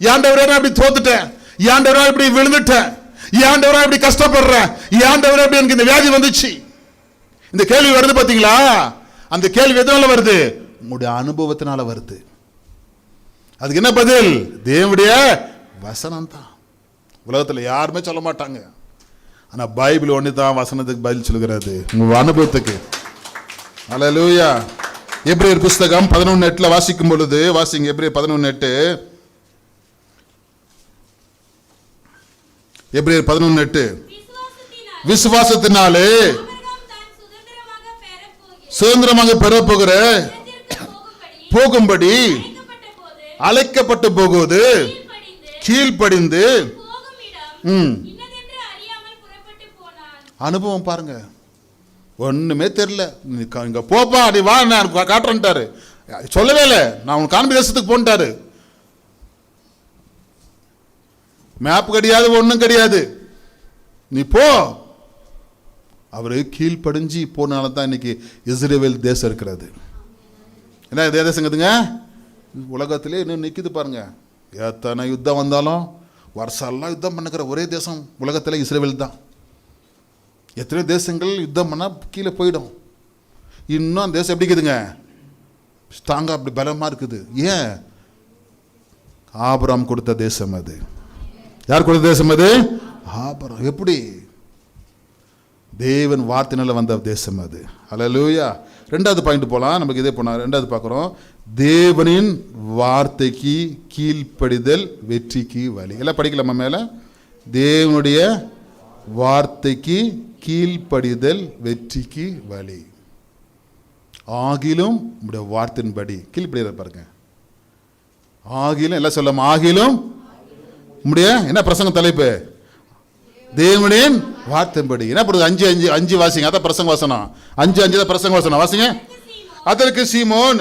ஏன்டவரே இப்படி தோத்துட்டேன், ஏன்டவரே இப்படி விழுந்துட்டேன், ஏன்டவரே இப்படி கஷ்டப்படுறேன், ஏன்டவரே இப்படி எனக்கு இந்த வியாதி வந்துச்சு. இந்த கேள்வி வருது பாத்தீங்களா? அந்த கேள்வி எதனால வருது? உங்களுடைய அனுபவத்தினால வருது. அதுக்கு என்ன பதில்? தேவனுடைய வசனம் தான். உலகத்தில் யாருமே சொல்ல மாட்டாங்க, ஆனா பைபிள் ஒன்று தான் வசனத்துக்கு பதில் சொல்கிறது, உங்க அனுபவத்துக்கு. அல்லேலூயா. எபிரேயர் புஸ்தகம் 11:8 வாசிக்கும் பொழுது, வாசிங்க. எபிரேயர் 11:8. எபிரேயர் 11:8. விசுவாசத்தினாலே சுதந்திரமாக பெறப்போகிற போகும்படி அழைக்கப்பட்டு போகுவது கீழ்ப்படிந்து. அனுபவம் பாருங்க, ஒண்ணுமே தெரியல. இங்க போப்பா, நீ வா, நான் காட்டுறேன்ட்டாரு. சொல்லவே இல்லை, நான் உன் காண்பி தேசத்துக்கு போன்ட்டாரு. மேப் கிடையாது, ஒன்றும் கிடையாது, நீ போ. அவரு கீழ்ப்படிஞ்சு போனால தான் இன்னைக்கு இஸ்ரவேல் தேசம் இருக்கிறது. என்ன தேசங்குதுங்க? உலகத்திலே இன்னும் நிற்குது பாருங்க. எத்தனை யுத்தம் வந்தாலும் வருஷம்லாம் யுத்தம் பண்ணுக்கிற ஒரே தேசம் உலகத்தில் இஸ்ரவேல் தான். எத்தனை தேசங்கள் யுத்தம் பண்ணால் கீழே போயிடும். இன்னும் அந்த தேசம் எப்படி இருக்குதுங்க? ஸ்ட்ராங்காக அப்படி பலமாக இருக்குது. ஏன்? ஆபிரகாம் கொடுத்த தேசம் அது. யார் கொடுத்த தேசம் அது? ஆபிரகாம். எப்படி? தேவன் வார்த்தையினால வந்த தேசம் அது. அல்லேலூயா. 2வது பாயிண்ட் போகலாம். நமக்கு இதே போனால் 2வது பார்க்குறோம். தேவனின் வார்த்தைக்கு கீழ்ப்படிதல் வெற்றிக்கு வழி. எல்லாம் படிக்கலாமா மேலே? தேவனுடைய வார்த்தைக்கு கீழ்ப்படிதல் வெற்றிக்கு வழி. ஆகிலும் உடைய வார்த்தையின்படி கீழ்ப்படிதல் பாருங்க. ஆகிலும் எல்லாம் சொல்லாம ஆகிலும் முடிய என்ன பிரசங்க தலைப்பு? தேவனின் வார்த்தைப்படி. என்ன பண்ணுது? 5:5 வாசிங்க. அதான் பிரசங்க வசனம். 5:5 தான் பிரசங்க வசனம். வாசிங்க. அதற்கு சீமோன்,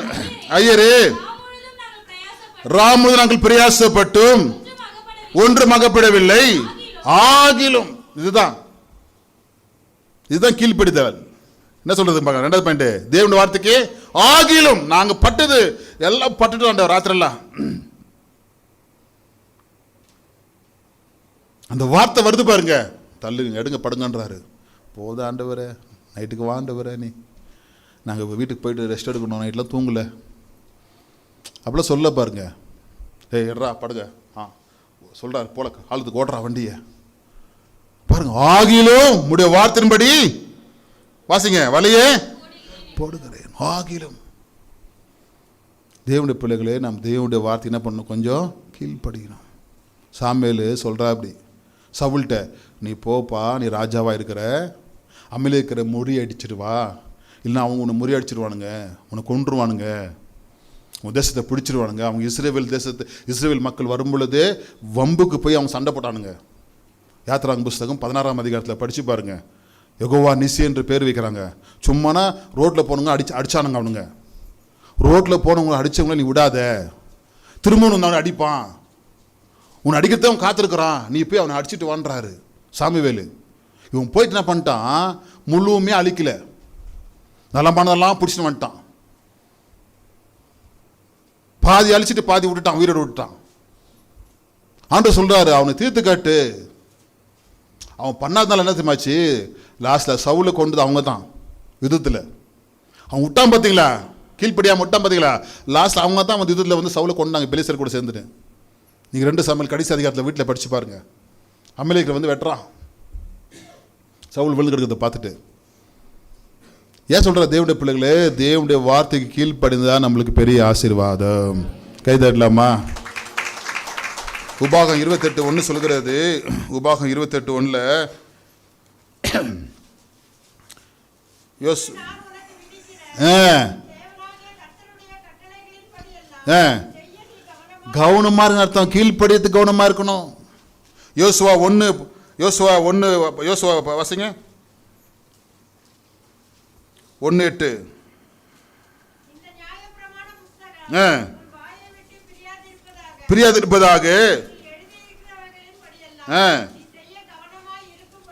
ஐயரே, ராமுது நாங்கள் பிரயாசப்பட்டும் ஒன்றும் அகப்படவில்லை. ஆகிலும் இதுதான் கீழ்ப்படிதல். என்ன சொல்றது பாருங்க, 2வது பாயிண்ட். தேவனுடைய வார்த்தைக்கு ஆகிலும் நாங்க பட்டது எல்லாம் பட்டுட்டு வந்தோம் ராத்திரெல்லாம். அந்த வார்த்தை வருது பாருங்க, தள்ளுங்க எடுங்க படுங்கன்றாரு. போத ஆண்டவரே, நைட்டுக்கு வாண்டவரே, நீ நாங்கள் வீட்டுக்கு போயிட்டு ரெஸ்ட் எடுக்கணும், நைட்லாம் தூங்கல அப்படிலாம் சொல்ல பாருங்க. ஏய் எட்ரா படுங்க, சொல்றாரு போல ஆளுக்கு ஓடுறா வண்டியை பாருங்க. ஆகிலும் உம்முடைய வார்த்தையின்படி வாசிங்க, வலையே போடுகிறேன். ஆகிலும் தேவனுடைய பிள்ளைகளே, நாம் தேவனுடைய வார்த்தை என்ன பண்ணணும்? கொஞ்சம் கீழ்ப்படிக்கணும். சாமுவேல் சொல்கிறா அப்படி சவுல்கிட்ட, நீ போப்பா, நீ ராஜாவாக இருக்கிற, அம்மையில் இருக்கிற முறியடிச்சிடுவா, இல்லைன்னா அவங்க உன்னை முறியடிச்சிடுவானுங்க, உன்னை கொன்றுவானுங்க, உன் தேசத்தை பிடிச்சிருவானுங்க. அவங்க இஸ்ரேல் மக்கள் வரும் பொழுது வம்புக்கு போய் அவங்க சண்டை போட்டானுங்க. யாத்திராங்க புஸ்தகம் 16ஆம் அதிகாரத்தில் படித்து பாருங்க. யெகோவா நிசி என்று பேர் வைக்கிறாங்க. சும்மானா ரோட்டில் போனவங்க அடிச்சானுங்க. அவனுங்க ரோட்டில் போனவங்களை அடித்தவங்கள நீ விடாத, திரும்பவும் அவனை அடிப்பான், உன்னை அடிக்கிறத அவன் காத்திருக்கிறான், நீ போய் அவனை அடிச்சுட்டு வான்றாரு சாமுவேலு. இவன் போயிட்டு என்ன பண்ணிட்டான்? முழுவுமே அழிக்கல, நலமானதெல்லாம் பிடிச்சிட்டு வந்துட்டான். பாதி அழிச்சிட்டு பாதி விட்டுட்டான், உயிரோடு விட்டுட்டான். ஆண்டவர் சொல்றாரு, அவனை தீர்த்து காட்டு. அவன் பண்ணாதனால என்ன தெரியுமாச்சு? லாஸ்ட்ல சவுலை கொண்டது அவங்க தான் யுத்தத்தில். அவன் விட்டான் பார்த்தீங்களா, கீழ்ப்படியாம விட்டான் பார்த்தீங்களா, லாஸ்ட் அவங்க தான் வந்து யுத்தத்தில் வந்து சவுலை கொண்டாங்க பெலிஸ்தர் கூட சேர்ந்துட்டு. நீங்கள் 2 சாமுவேல் கடைசி அதிகாரத்தில் வீட்டில் படித்து பாருங்க. அமலேக்கில் வந்து வெட்டுறான், சவுல் விழுந்து கிடக்கிறத பார்த்துட்டு. ஏன் சொல்கிற தேவனுடைய பிள்ளைகளே, தேவனுடைய வார்த்தைக்கு கீழ்ப்படிந்தா நம்மளுக்கு பெரிய ஆசீர்வாதம். கைதட்டலாமா? உபாகம் 28:1 சொல்கிறது. உபாகம் 28:1 கவனமா இருக்க அர்த்தம், கீழ்ப்படியத்து கவனமா இருக்கணும். யோசுவா 1 வாசிங்க. 1:8 பிரியாதிருப்பதாக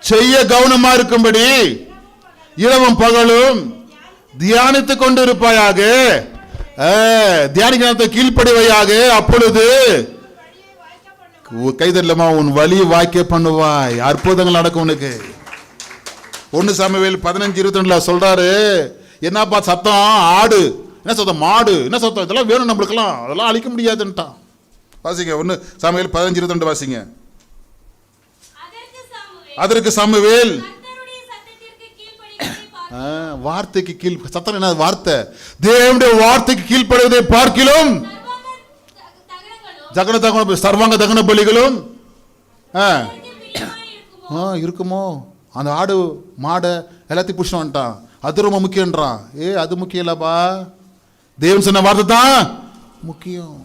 செய்ய கவனமா இருக்கும்படி இரவும் பகலும் தியானித்துக் கொண்டு இருப்பாயாக. தியானிக்க கீழ்ப்படிவையாக, அப்பொழுது கைதல்லமா உன் வழி வாய்க்க பண்ணுவாய், அற்புதங்கள் நடக்கும் உனக்கு. 1 சாமுவேல் 15:22 சொல்றாரு, என்னப்பா சத்தம்? ஆடு என்ன சத்தம்? மாடு என்ன சத்தம்? இதெல்லாம் வேணும் நம்மளுக்கெல்லாம், அதெல்லாம் அழிக்க முடியாதுன்ட்டான். வாசிங்க 1 சாமுவேல் 15:22 வாசிங்க. அதற்கு சாமுவேல் வார்த்தைக்கு கீழ் சத்தம் என்ன வார்த்தை? தேவனுடைய வார்த்தைக்கு கீழ்ப்படுவதை பார்க்கிலும் சர்வாங்க தகன பலிகளும் இருக்குமோ? அந்த ஆடு மாடை எல்லாத்தையும் புடிச்சு வந்துட்டான், அது ரொம்ப முக்கியன்றான். அது முக்கியம் இல்லப்பா, தேவன் சொன்ன வார்த்தை தான் முக்கியம்.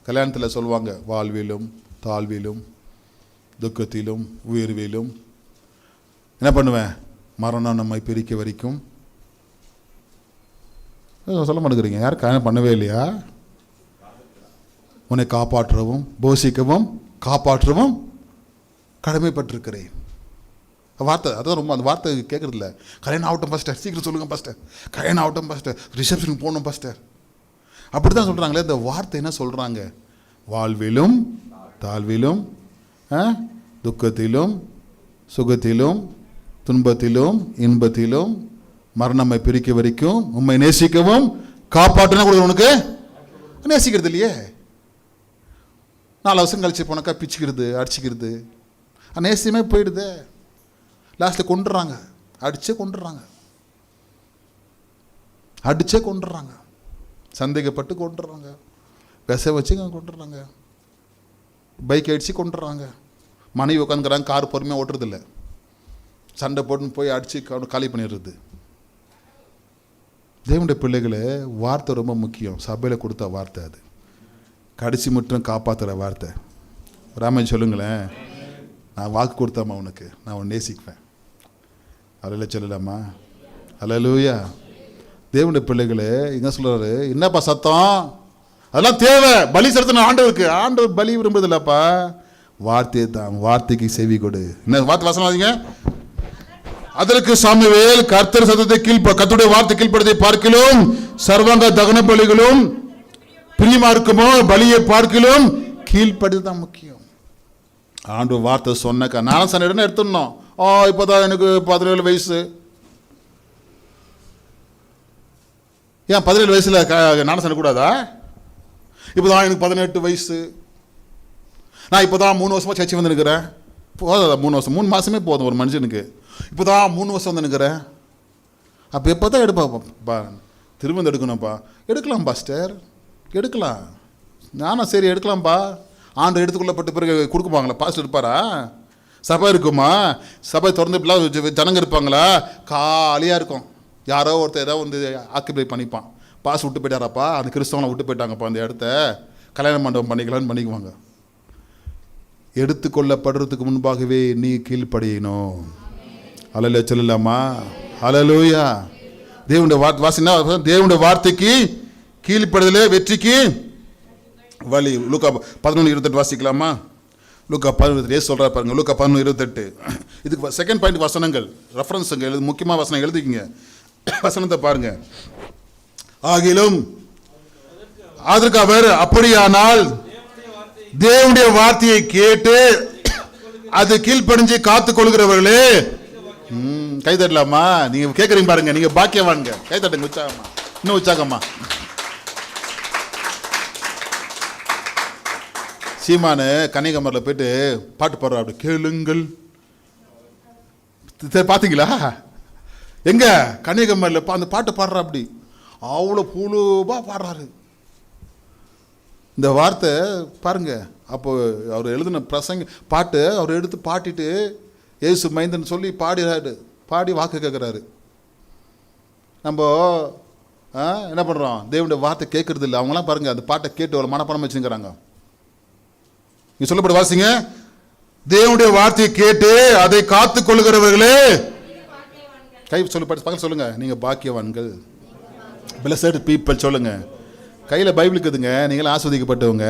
கல்யாணத்தில் சொல்லுவாங்க, வாழ்விலும் தாழ்விலும் துக்கத்திலும் உயர்விலும் என்ன பண்ணுவேன்? மரணம் நம்மை பிரிக்க வரைக்கும். சொல்ல மாட்டேங்கிறீங்க, யாரும் கல்யாணம் பண்ணவே இல்லையா? உன்னை காப்பாற்றவும் போஷிக்கவும் காப்பாற்றவும் கடமைப்பட்டிருக்கிறேன். வார்த்தை அதுதான் ரொம்ப, அந்த வார்த்தை கேட்கறது இல்லை. கல்யாணம் ஆகட்டும் பாஸ்டர், சீக்கிரம் சொல்லுங்கள் பாஸ்டர், கல்யாணம் ஆகட்டும் பாஸ்டர், ரிசப்ஷனுக்கு போகணும் பாஸ்டர், அப்படி தான் சொல்கிறாங்களே. இந்த வார்த்தை என்ன சொல்கிறாங்க? வாழ்விலும் தாழ்விலும் துக்கத்திலும் சுகத்திலும் துன்பத்திலும் இன்பத்திலும் மரணமை பிரிக்க வரைக்கும் உண்மை நேசிக்கவும் காப்பாற்றினா கூட உனக்கு நேசிக்கிறது இல்லையே. 4 வருஷம் கழிச்சு போனாக்கா பிச்சுக்கிறது அடிச்சுக்கிறது, நேசியமே போயிடுது. லாஸ்ட்டில் கொண்டுறாங்க, அடிச்சே கொண்டுறாங்க, சந்தேகப்பட்டு கொண்டுறாங்க, விச வச்சு கொண்டுறாங்க, பைக் அடித்து கொண்டுறாங்க. மனைவி உட்காந்துக்கிறாங்க, கார் பொறுமையாக ஓட்டுறதில்ல, சண்டை போட்டுன்னு போய் அடித்து காலி பண்ணிடுறது. தேவனுடைய பிள்ளைகளே, வார்த்தை ரொம்ப முக்கியம். சபையில் கொடுத்த வார்த்தை அது. கடைசி மட்டும் காப்பாற்றுற வார்த்தை. ராமன் சொல்லுங்களேன், நான் வாக்கு கொடுத்தாம்மா உனக்கு, நான் உன்னை நேசிக்குவேன். அதில் சொல்லலாமா? அல்லேலூயா. தேவனுடைய பிள்ளைகளே, என்ன சொல்றாரு? என்னப்பா சத்தம்? அதெல்லாம் தேவை. பலி செலுத்தணும் ஆண்டவருக்கு. ஆண்டவர் பலி விரும்புறதில்லப்பா, வார்த்தையை தான். வார்த்தைக்கு செவி கொடு. என்ன வார்த்தை வசனம்? அதற்கு சாமுவேல், கர்த்தர் சத்தத்தை கர்த்தருடைய வார்த்தை கீழ்ப்படுவதை பார்க்கிலும் சர்வாங்க தகன பலிகளும் பிரியமா இருக்குமோ, பலியை பார்க்கிலும் கீழ்ப்படுது தான் முக்கியம். ஆண்டு வார்த்தை சொன்னக்கா நானும் சன்னிடம் எடுத்துடணும். இப்போதான் எனக்கு 17 வயசு. ஏன் 17 வயசுல நானும் சண்டக்கூடாதா? இப்போதான் எனக்கு 18 வயசு. நான் இப்போதான் 3 வருஷமா சர்ச்சை வந்து நிற்கிறேன். போதாதா 3 வருஷம்? 3 மாசமே போதும் ஒரு மனுஷனுக்கு. இப்போதான் 3 வருஷம் வந்து நிற்கிறேன். அப்போ எப்போ தான் எடுப்பா? திரும்ப எடுக்கணும்ப்பா. எடுக்கலாம் பாஸ்டர், எடுக்கலாம். நானும் சரி எடுக்கலாம்ப்பா. ஆண்டு எடுத்துக்கொள்ளப்பட்ட பிறகு கொடுக்குப்பாங்களா? பாஸ்டர் இருப்பாரா? சபை இருக்குமா? சபை திறந்து ஜனங்க இருப்பாங்களா? காலியாக இருக்கும். யாரோ ஒருத்தர் ஏதோ வந்து ஆக்கிபை பண்ணிப்பான். பாஸ் விட்டு போயிட்டாராப்பா, அந்த கிறிஸ்தவனை விட்டு போயிட்டாங்கப்பா, அந்த இடத்த கல்யாண மண்டபம் பண்ணிக்கலான்னு பண்ணிக்குவாங்க. எடுத்துக்கொள்ளப்படுறதுக்கு முன்பாகவே நீ கீழ்ப்படியணும். அல்ல சொல்லலாமா? அல்லேலூயா. தேவனுடைய வாசினா தேவனுடைய வார்த்தைக்கு கீழ்ப்படுதலே வெற்றிக்கு வழி. லூக்கா 11:28 வாசிக்கலாமா? லூக்கா 11 சொல்கிறா பாருங்க. லூக்கா 11:28. இதுக்கு செகண்ட் பாயிண்ட் வசனங்கள் ரெஃபரன்ஸுங்க எழுது. முக்கியமாக வசனம் எழுதிக்கிங்க. வசனத்தை பாருங்க. ஆகிலும் அதற்கு அவர், அப்படியானால் தேவனுடைய வார்த்தையை கேட்டு அது கீழ்ப்படிஞ்சு காத்து கொள்கிறவர்களே. கை தட்டலாமா? நீங்க கேட்குறீங்க பாருங்க, நீங்க பாக்கியவான்ங்க. கை தட்டுங்க உற்சாகமா, இன்னும் உற்சாகமா. சீமானு கன்னியாகுமரியில் போயிட்டு பாட்டு பாடுறா. அப்படி கேளுங்கள். பார்த்தீங்களா? எங்க கன்னியாகுமரியில் அந்த பாட்டு பாடுறா. அப்படி அவ்வளோ பூலுவா பாடுறாரு. இந்த வார்த்தை பாருங்க. அப்போ அவர் எழுதின பிரசங்க பாட்டு அவர் எடுத்து பாட்டிட்டு ஏசு மைந்தன் சொல்லி பாடிறாரு. பாடி வாக்கு கேட்குறாரு. நம்ம என்ன பண்ணுறோம்? தேவனுடைய வார்த்தை கேட்கறது இல்லை. அவங்களாம் பாருங்க அந்த பாட்டை கேட்டு அவ்வளோ மனப்பாடம் வச்சுக்கிறாங்க. நீ சொல்லப்பட வாசிங்க. தேவனுடைய வார்த்தையை கேட்டு அதை காத்து கொள்ளுகிறவர்களே. கை சொல்லு, பக்கத்தில் சொல்லுங்க. நீங்க பாக்கியவான்கள். பிளஸட் பீப்பிள் சொல்லுங்க. கையில் பைபிள் இருக்குதுங்க. நீங்களும் ஆஸ்வதிக்கப்பட்டவங்க.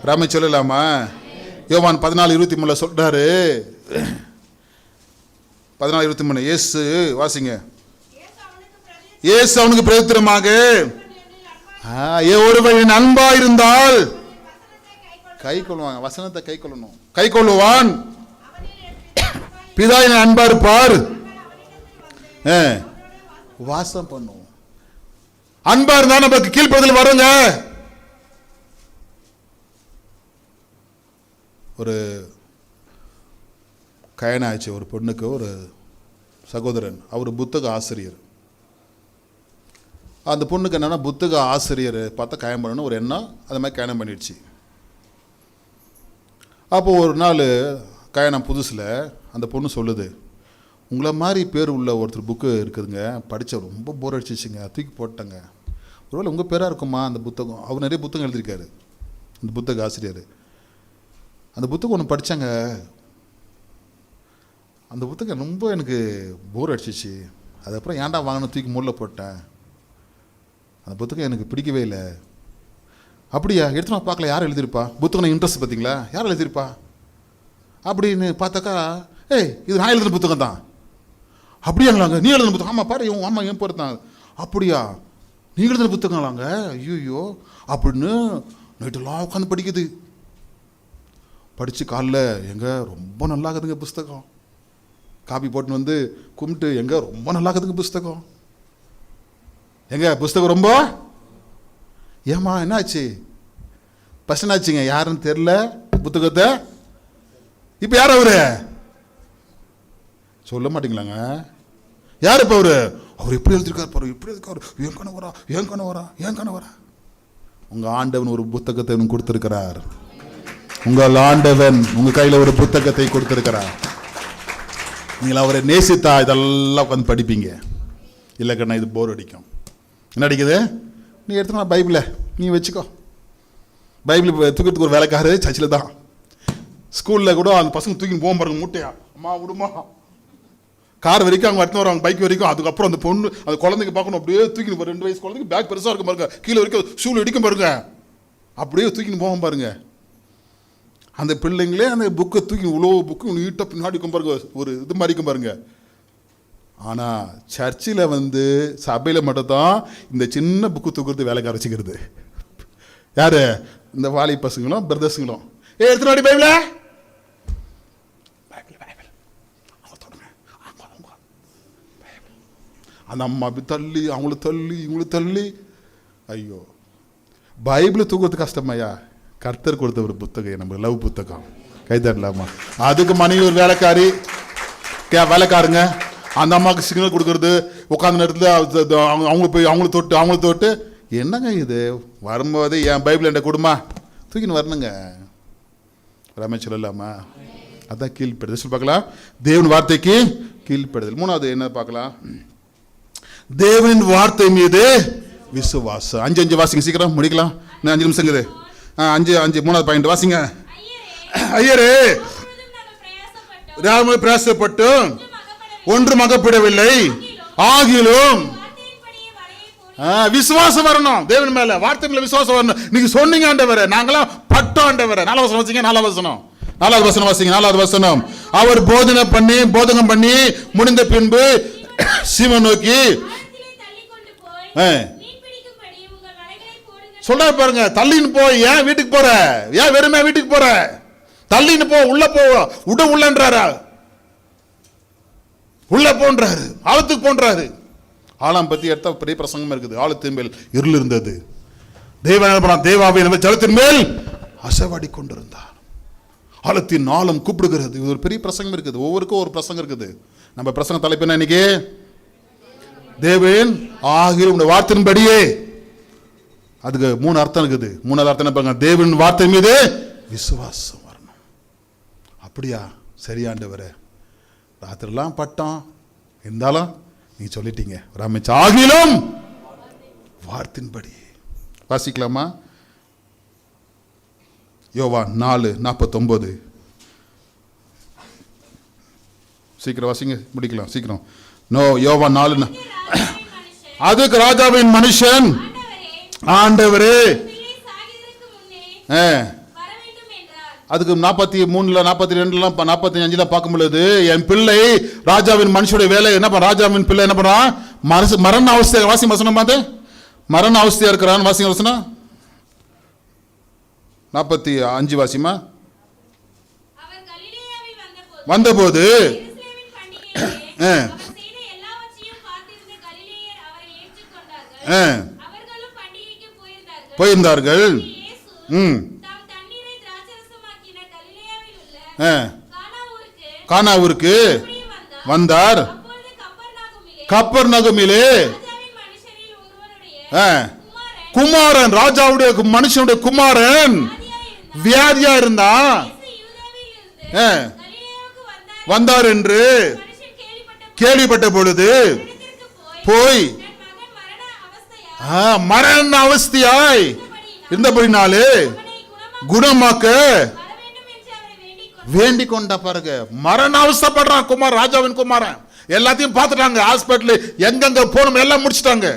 ராமே சொல்லலாமா? யோவான் 14:23 சொல்றாரு. 14:23 இயேசு வாசிங்க. இயேசு அவனுக்கு பிரதித்திரமாக, ஒருவன் அன்பா இருந்தால் கை கொள்வாங்க. வசனத்தை கை கொள்ளணும். கை கொள்ளுவான். பிதா என் அன்பா இருப்பார். வாசம் பண்ணுவோம். அன்பா இருந்தா நமக்கு கீழ்ப்பதில் வருங்க. ஒரு கல்யாணம் ஆயிடுச்சு ஒரு பொண்ணுக்கு. ஒரு சகோதரன், அவர் புத்தக ஆசிரியர். அந்த பொண்ணுக்கு என்னன்னா புத்தக ஆசிரியர் பார்த்தா கல்யாணம் பண்ணணும் ஒரு எண்ணம். அது மாதிரி கல்யாணம் பண்ணிடுச்சு. அப்போது ஒரு நாள் கல்யாணம் புதுசில் அந்த பொண்ணு சொல்லுது, உங்களை மாதிரி பேர் உள்ள ஒருத்தர் புக்கு இருக்குதுங்க, படித்த ரொம்ப போர் அடிச்சிச்சுங்க, தூக்கி போட்டேங்க. ஒருவேளை உங்கள் பேராக இருக்குமா அந்த புத்தகம்? அவர் நிறைய புத்தகம் எழுதியிருக்காரு அந்த புத்தக ஆசிரியர். அந்த புத்தகம் ஒன்று படித்தாங்க. அந்த புத்தகம் ரொம்ப எனக்கு போர் அடிச்சிச்சு. அதுக்கப்புறம் ஏன்டா வாங்கின தூக்கி மூலையில் போட்டேன். அந்த புத்தகம் எனக்கு பிடிக்கவே இல்லை. அப்படியா? எடுத்து நான் பார்க்கல. யார் எழுதியிருப்பா? புத்தகம் இன்ட்ரெஸ்ட் பார்த்தீங்களா? யார் எழுதியிருப்பா அப்படின்னு பார்த்தாக்கா, இது நான் எழுதுன புத்தகம் தான். அப்படியாங்களாங்க? நீ எழுதுன புத்தகம்? ஆமாம் பாரு, ஆமாம் என் பேர் தான். அப்படியா? நீ எழுதுன புத்தகங்களாங்க? ஐயோ அப்படின்னு நைட்டெல்லாம் உட்காந்து படிக்குது. படித்து காலைல எங்க ரொம்ப நல்லா இருக்குதுங்க புஸ்தகம். காப்பி போட்டுன்னு வந்து கும்பிட்டு, எங்க ரொம்ப நல்லா இருக்குதுங்க புஸ்தகம். எங்க புஸ்தகம் ரொம்ப ஏமா என்னாச்சு? ஃபர்ஸ்ட் என்னாச்சுங்க? யாருன்னு தெரியல புத்தகத்தை. இப்போ யார் அவரு? சொல்ல மாட்டீங்களாங்க? யார் இப்போ அவரு? அவர் எப்படி எழுதிருக்காரு பாரு, எப்படி எழுதிருக்காரு. ஏன் கணவரா, ஏன் கணவரா, ஏன் கணவரா? உங்க ஆண்டவன் ஒரு புத்தகத்தை கொடுத்திருக்கிறார். உங்கள் ஆண்டவன் உங்க கையில் ஒரு புத்தகத்தை கொடுத்திருக்கிறார். நீங்கள் அவரை நேசித்தா இதெல்லாம் உட்காந்து படிப்பீங்க. இல்லை கண்ணா இது போர் அடிக்கும். என்ன அடிக்குது? நீ எடுத்துக்கலாம் பைபிளை, நீ வச்சுக்கோ. பைபிள் தூக்கிறதுக்கு ஒரு வேலைக்காரு சர்ச்சில் தான். ஸ்கூலில் கூட அந்த பசங்க தூக்கின்னு போக பாருங்க மூட்டையா, அம்மா விடுமா, கார் வரைக்கும் அவங்க எடுத்துன்னு வராங்க, பைக் வரைக்கும். அதுக்கப்புறம் அந்த பொண்ணு அந்த குழந்தைக்கு பார்க்கணும், அப்படியே தூக்கின்னு போகிற 2 வயசு குழந்தைக்கு பேக் பெருசாக இருக்கும் பாருங்க, கீழே வரைக்கும் ஷூவில் இடிக்கும் பாருங்க, அப்படியே தூக்கின்னு போக பாருங்க. அந்த பிள்ளைங்களே அந்த புக்கை தூக்கி இவ்வளோ புக்கு நீட்டாக பின்னாடி இருக்கும் பாருங்க, ஒரு இது மாதிரி இருக்கும் பாருங்க. ஆனால் சர்ச்சில் சபையில் மட்டும்தான் இந்த சின்ன புக்கு தூக்குறது வேலைக்கு அரைச்சிக்கிறது யார்? இந்த வாலி பசங்களும் பிரதர்ஸுங்களும். எடுத்துனாடி பைபிள, அந்த அம்மா அப்படி தள்ளி அவங்கள தள்ளி இவங்கள தள்ளி. ஐயோ, பைபிளை தூக்குறது கஷ்டமாயா? கர்த்தர் கொடுத்த ஒரு புத்தகம், நம்ம லவ் புத்தகம், கைதரலாமா? அதுக்கு மனைவி ஒரு வேலைக்காரி, வேலைக்காருங்க. அந்த அம்மாவுக்கு சிக்னல் கொடுக்கறது, உட்காந்த நேரத்தில் அவங்க போய் அவங்கள தொட்டு என்னங்க இது? வரும்போது என் பைபிள் என்கிட்ட கொடுமா, தூக்கின்னு வரணுங்க. ரமேஷ் சொல்லலாமா? அதான் கீழ்ப்படுதல். சொல்லி பார்க்கலாம், தேவன் வார்த்தைக்கு கீழ்ப்படுதல். 3வது என்ன பார்க்கலாம்? தேவனின் வார்த்தை மீது விசுவாசம். 5 வாசிங்க, சீக்கிரம் முடிக்கலாம், இன்னும் 5 நிமிஷங்குது. 5 3வது பாயிண்ட் வாசிங்க. ஐயரே, பிரயாசப்பட்டு ஒன்றும் அகப்படவில்லை, ஆகிலும் விசுவாசம் வரணும். தேவன் மேல, வார்த்தை மேல விசுவாசம் வரணும். நீங்க சொன்னீங்க ஆண்டவரே, நாங்களாம் பட்டோம் ஆண்டவரே. 4வது வசனம் வாசிங்க. 4வது வசனம் வாசிங்க. 4வது வசனம். அவர் போதகம் பண்ணி முடிந்த பின்பு சீமோன் நோக்கி சொல்ற பாருங்க, தள்ளின்னு போய் ஏன் வீட்டுக்கு போற? ஏன் வெறுமே வீட்டுக்கு போற? தள்ளின்னு போ, உள்ள போ, உள்ளன்றாரா? உள்ள போன்றாரு, ஆழத்துக்கு போன்றாரு. ஆழம் பத்தி எடுத்த பெரிய பிரசங்கம் இருக்குது. ஆழத்தின் மேல் இருள் இருந்தது. தேவாவை ஜலத்தின் மேல் அசைவாடி கொண்டிருந்தார். ஆழத்தின் ஆழம் கூப்பிடுகிறது. இது ஒரு பெரிய பிரசங்கம் இருக்குது. ஒவ்வொருக்கும் ஒரு பிரசங்கம் இருக்குது. நம்ம பிரசங்க தலைப்பு என்ன இன்னைக்கு? தேவன் ஆகிய உடைய வார்த்தையின்படியே. அதுக்கு 3 அர்த்தம் இருக்குது. 3வது அர்த்தம் என்ன? தேவன் வார்த்தை மீது விசுவாசம் வரணும். அப்படியா? சரியாண்டவரே, ராத்திரிலாம் பட்டம் இருந்தாலும் நீ சொல்லிட்டீங்க. ராமேஷ் ஆகிலும் வார்த்தையின்படி. வாசிக்கலாமா? யோவான் 4:49. சீக்கிரம் வாசிங்க, முடிக்கலாம் சீக்கிரம். யோவான் 4. அதுக்கு ராஜாவின் மனுஷன், ஆண்டவரே, அதுக்கு 43 42 45 பார்க்கும் பொழுது, என் பிள்ளை ராஜாவின் மனுஷனுடைய வேலை என்ன பண்ண? ராஜாவின் பிள்ளை என்ன பண்றான்? மரண அவஸ்தை. வாசி வசனம் பார்த்து, மரண அவஸ்தையா இருக்கிறான். வாசிங்க வசனம் 45 வாசிமா. வந்தபோது போயிருந்தார்கள். கானாவூருக்கு வந்தார். கப்பர்நகூமிலே குமாரன், ராஜாவுடைய மனுஷனுடைய குமாரன் வியாதியா இருந்தான். வந்தார் என்று கேள்விப்பட்ட பொழுது போய் மரண அவஸ்தையாய் இருந்தபடினாலே குணமாக்க வேண்டிக் கொண்டா. பாருங்க, மரண அவஸ்தைப்படுறான் குமார், ராஜாவின் குமாரன். எல்லாத்தையும் பார்த்துட்டாங்க, ஹாஸ்பிட்டல் எங்கெங்க போகணும் எல்லாம் முடிச்சுட்டாங்க,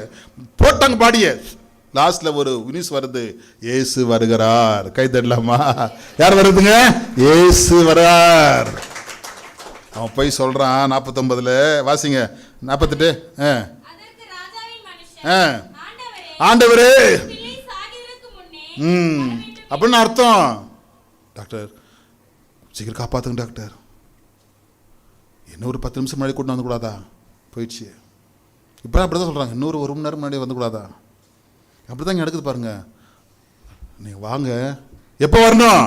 போட்டாங்க பாடிய. லாஸ்ட்ல ஒரு நியூஸ் வருது, இயேசு வருகிறார். கை தட்டலாமா? யார் வருதுங்க? இயேசு வரார். அவன் போய் சொல்றான் 49 வாசிங்க. 48. ஆண்டவரே, அப்படின்னு அர்த்தம். டாக்டர் சீக்கிரம் காப்பாத்துங்க டாக்டர், இன்னொரு 10 நிமிஷம் முன்னாடி கூட்டு வந்துக்கூடாதா? போயிடுச்சு. இப்போ அப்படிதான் சொல்றாங்க, இன்னொரு 1 மணி நேரம் முன்னாடி வந்துக்கூடாதா? அப்படிதான் இங்கே நடக்குது பாருங்க. நீங்க வாங்க, எப்போ வரணும்?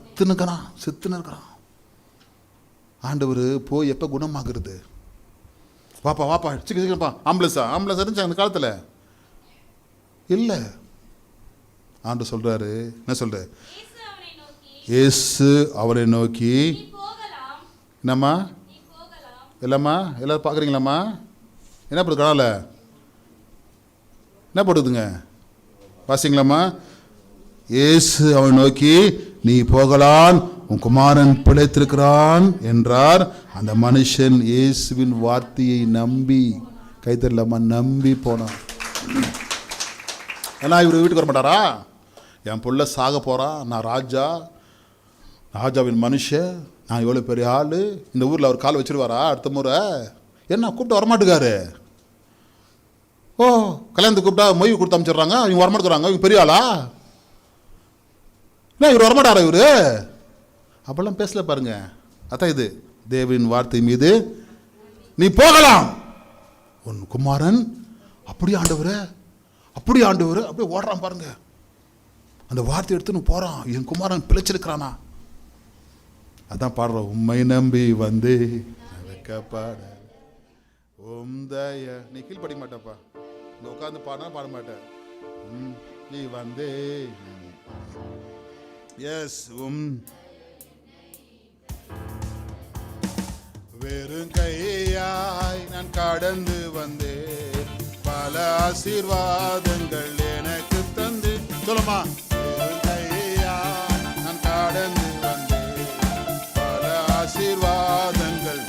செத்துன்னு இருக்கிறான். ஆண்டவர் போய் எப்போ குணமாகிறது? வாப்பா சீக்கிரப்பா. ஆம்புலன்ஸ் இருந்துச்சு அந்த காலத்தில் இல்லை. ஆண்டு சொல்றாரு, என்ன சொல்ற? இயேசு அவரை நோக்கி, என்னம்மா இல்லைம்மா, எல்லாரும் பார்க்குறீங்களாம்மா? என்ன போடுது கனால? என்ன போடுதுங்க? வாசிங்களாம்மா? இயேசு அவனை நோக்கி, நீ போகலாம், உன் குமாரன் பிழைத்திருக்கிறான் என்றார். அந்த மனுஷன் இயேசுவின் வார்த்தையை நம்பி, கைத்தரலாமா, நம்பி போனான். ஏன்னா இவர் வீட்டுக்கு வர மாட்டாரா? என் புள்ள சாக போகிறான், நான் ராஜாவின் மனுஷன், நான் எவ்வளோ பெரிய ஆள், இந்த ஊரில் அவர் கால் வச்சிருவாரா அடுத்த முறை? என்ன கூப்பிட்டு வரமாட்டுக்காரு? ஓ, கல்யாணத்துக்கு கூப்பிட்டா மொய் கொடுத்து அமைச்சிடுறாங்க, இவங்க வரமாட்டுக்கிறாங்க, இவங்க பெரிய ஆளா? என்ன இவர் வரமாட்டாரா? இவர் அப்பெல்லாம் பேசல பாருங்க. அதான் இது தேவனின் வார்த்தை மீது நீ போகலாம், உன் குமாரன் அப்படி ஆண்டவர் அப்படியே ஓடுறான் பாருங்க. அந்த வார்த்தை எடுத்துன்னு போறான், என் குமாரன் பிழைச்சிருக்கிறானா? அதான் பாடுறோம், உம்மை நம்பி வந்து பாட உம்தய. நீ கீழ் படிக்க மாட்டப்பா, இங்க உட்காந்து பாடினா பாட மாட்டேன். நீ வந்து எஸ் வெறும் கையாய் நான் கடந்து வந்தேன், பல ஆசீர்வாதங்கள் எனக்கு தந்து. சொல்லுமா, வெறும் கையாய் நான் கடந்து வந்தேன், பல ஆசீர்வாதங்கள்.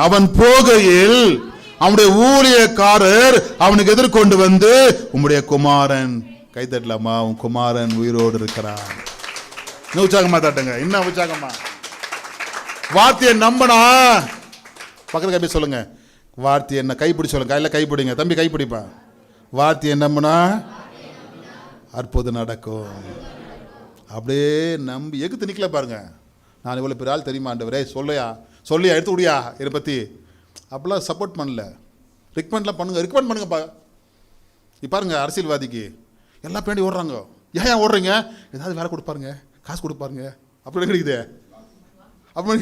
அவன் போகையில் அவனுடைய ஊழியக்காரர் அவனுக்கு எதிர்கொண்டு வந்து, உம்முடைய குமாரன், கைத்தட்டலாமா, உன் குமாரன் உயிரோடு இருக்கிறான். இன்னும் உற்சாகமா தட்டுங்க, இன்னும் உற்சாகமா. வார்த்தையை நம்பனா பக்கத்து கை சொல்லுங்க, வார்த்தையை என்ன கைப்பிடி சொல்லுங்க, கையில கைப்பிடிங்க தம்பி, கைப்பிடிப்பா. வார்த்தையை நம்பினா அற்புதம் நடக்கும். அப்படியே நம்பி எகுத்து நிக்கல பாருங்க. நான் இவ்வளோ பெரிய ஆள் தெரியுமா ஆண்டவரே, சொல்லையா எடுத்து விடியா இதை பற்றி, அப்படிலாம் சப்போர்ட் பண்ணல. ரெக்கமெண்ட்லாம் பண்ணுங்கப்பா. இப்போ பாருங்க, அரசியல்வாதிக்கு எல்லாம் பின்னாடி ஓடுறாங்க. ஏன் ஓடுறீங்க? ஏதாவது வேலை கொடுப்பாருங்க, காசு கொடுப்பாருங்க, அப்படி கிடைக்குது, எல்லாம்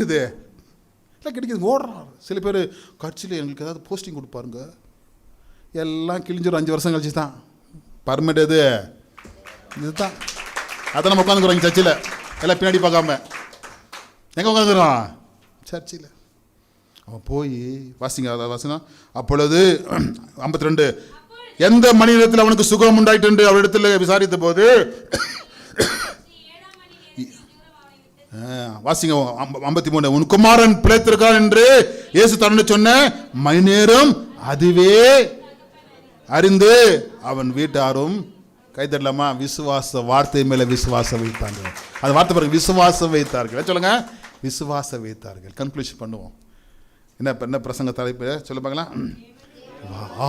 கிடைக்குது, ஓடுறாரு. சில பேர் கட்சியில் எங்களுக்கு ஏதாவது போஸ்டிங் கொடுப்பாருங்க, எல்லாம் கிழிஞ்சிடும் 5 வருஷம் கழிச்சு தான் பர்மனெண்ட். இதுதான் அதான் நம்ம உட்காந்துக்கிறோம் இங்கே சர்ச்சில், எல்லாம் பின்னாடி பார்க்காம. எங்கே உட்காந்துக்கிறோம்? சர்ச்சில். அவன் போய் வாசனம். அப்பொழுது 52, எந்த மணி நேரத்தில் அவனுக்கு சுகம் உண்டாயிட்டு என்று அவரிடத்தில் விசாரித்த போது, வாசிங்க 53, உன் குமாரன் பிழைத்திருக்கான் என்று இயேசு தன்னை சொன்ன மணி நேரம் அதுவே அறிந்து அவன் வீட்டாரும், கைத்தட்டலாமா, விசுவாச வார்த்தை மேல விசுவாசம் வைத்தாங்க. அது வார்த்தை பாருங்க, விசுவாசம் வைத்தார்கள். சொல்லுங்க, விசுவாசம் வைத்தார்கள். கன்க்ளூஷன் பண்ணுவோம். என்ன பிரசங்க தலைப்பு சொல்ல பார்க்கலாம்.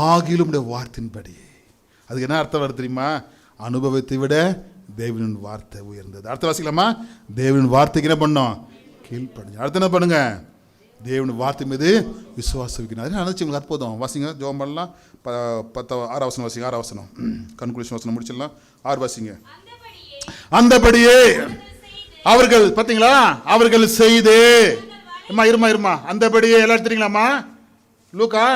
ஆகிலும் வார்த்தையின்படி. அதுக்கு என்ன அர்த்தம் வருது தெரியுமா? அனுபவத்தை விட தேவனின் வார்த்தை உயர்ந்தது. அடுத்த வாசிக்கலாமா? தேவனின் வார்த்தைக்கு என்ன பண்ணோம்? கீழ்ப்படிஞ்சு. அடுத்து என்ன பண்ணுங்க? தேவனின் வார்த்தை மீது விசுவாசம் வைக்கணும். அது நினைச்சு உங்களுக்கு அற்புதம். வாசிங்க, ஜோம் பண்ணலாம். 6 வசனம் வாசிங்க. 6 வசனம் கன்க்ளூஷன் வசனம் முடிச்சிடலாம். 6 வாசிங்க. அந்தபடியே அவர்கள், பார்த்தீங்களா, அவர்கள் செய்து, இருமா அந்தபடியே எல்லாம் எடுத்துறீங்களாமா? லூக்கா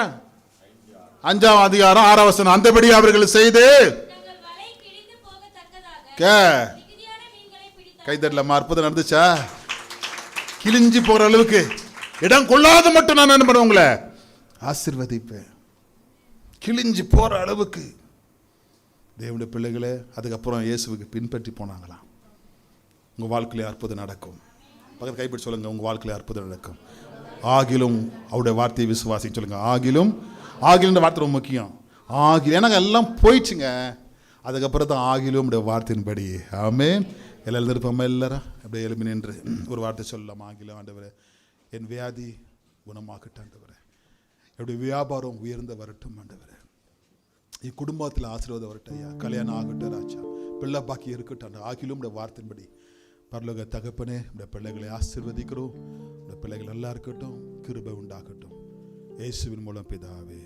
5ஆம் அதிகாரம் 6ஆம் வசனம். அந்தபடியே அவர்கள் செய்து கைதட்டலாமா? அற்புதம் நடந்துச்சா? கிழிஞ்சு போற அளவுக்கு இடம் கொள்ளாத மட்டும் நான் என்ன பண்ணுவேன், உங்களை ஆசீர்வதிப்பேன். கிழிஞ்சு போற அளவுக்கு தேவனுடைய பிள்ளைகளே. அதுக்கப்புறம் இயேசுவுக்கு பின்பற்றி போனாங்களாம். உங்கள் வாழ்க்கையிலே அற்புதம் நடக்கும். பக்கத்து கைப்பிடி சொல்லுங்க, உங்கள் வாழ்க்கையிலே அற்புதம் நடக்கும். ஆகிலும் அவருடைய வார்த்தையை விசுவாசி சொல்லுங்க. ஆகிலும் வார்த்தை ரொம்ப முக்கியம். ஏன்னா எல்லாம் போயிடுச்சுங்க. அதுக்கப்புறம் தான் ஆகிலும் வார்த்தையின்படி. ஆமென். எல்லாம் இருப்போம். எல்லாரும் அப்படியே எழுப்பி நின்று ஒரு வார்த்தை சொல்லலாம். ஆகிலும் ஆண்டவரே, என் வியாதி குணமாகட்டும் ஆண்டவரே, என்னுடைய வியாபாரம் உயர்ந்த வரட்டும் ஆண்டவரே, என் குடும்பத்தில் ஆசீர்வாதம் வரட்டும் ஐயா, கல்யாணம் ஆகட்டும் ராஜா, பிள்ளை பாக்கி இருக்கட்டும். ஆகிலும் வார்த்தையின்படி. பரலோக தகப்பனே, இந்த பிள்ளைகளை ஆசீர்வதிக்கிறோம். இந்த பிள்ளைகள் நல்லா இருக்கட்டும், கிருபை உண்டாகட்டும். இயேசுவின் மூலம் பிதாவே.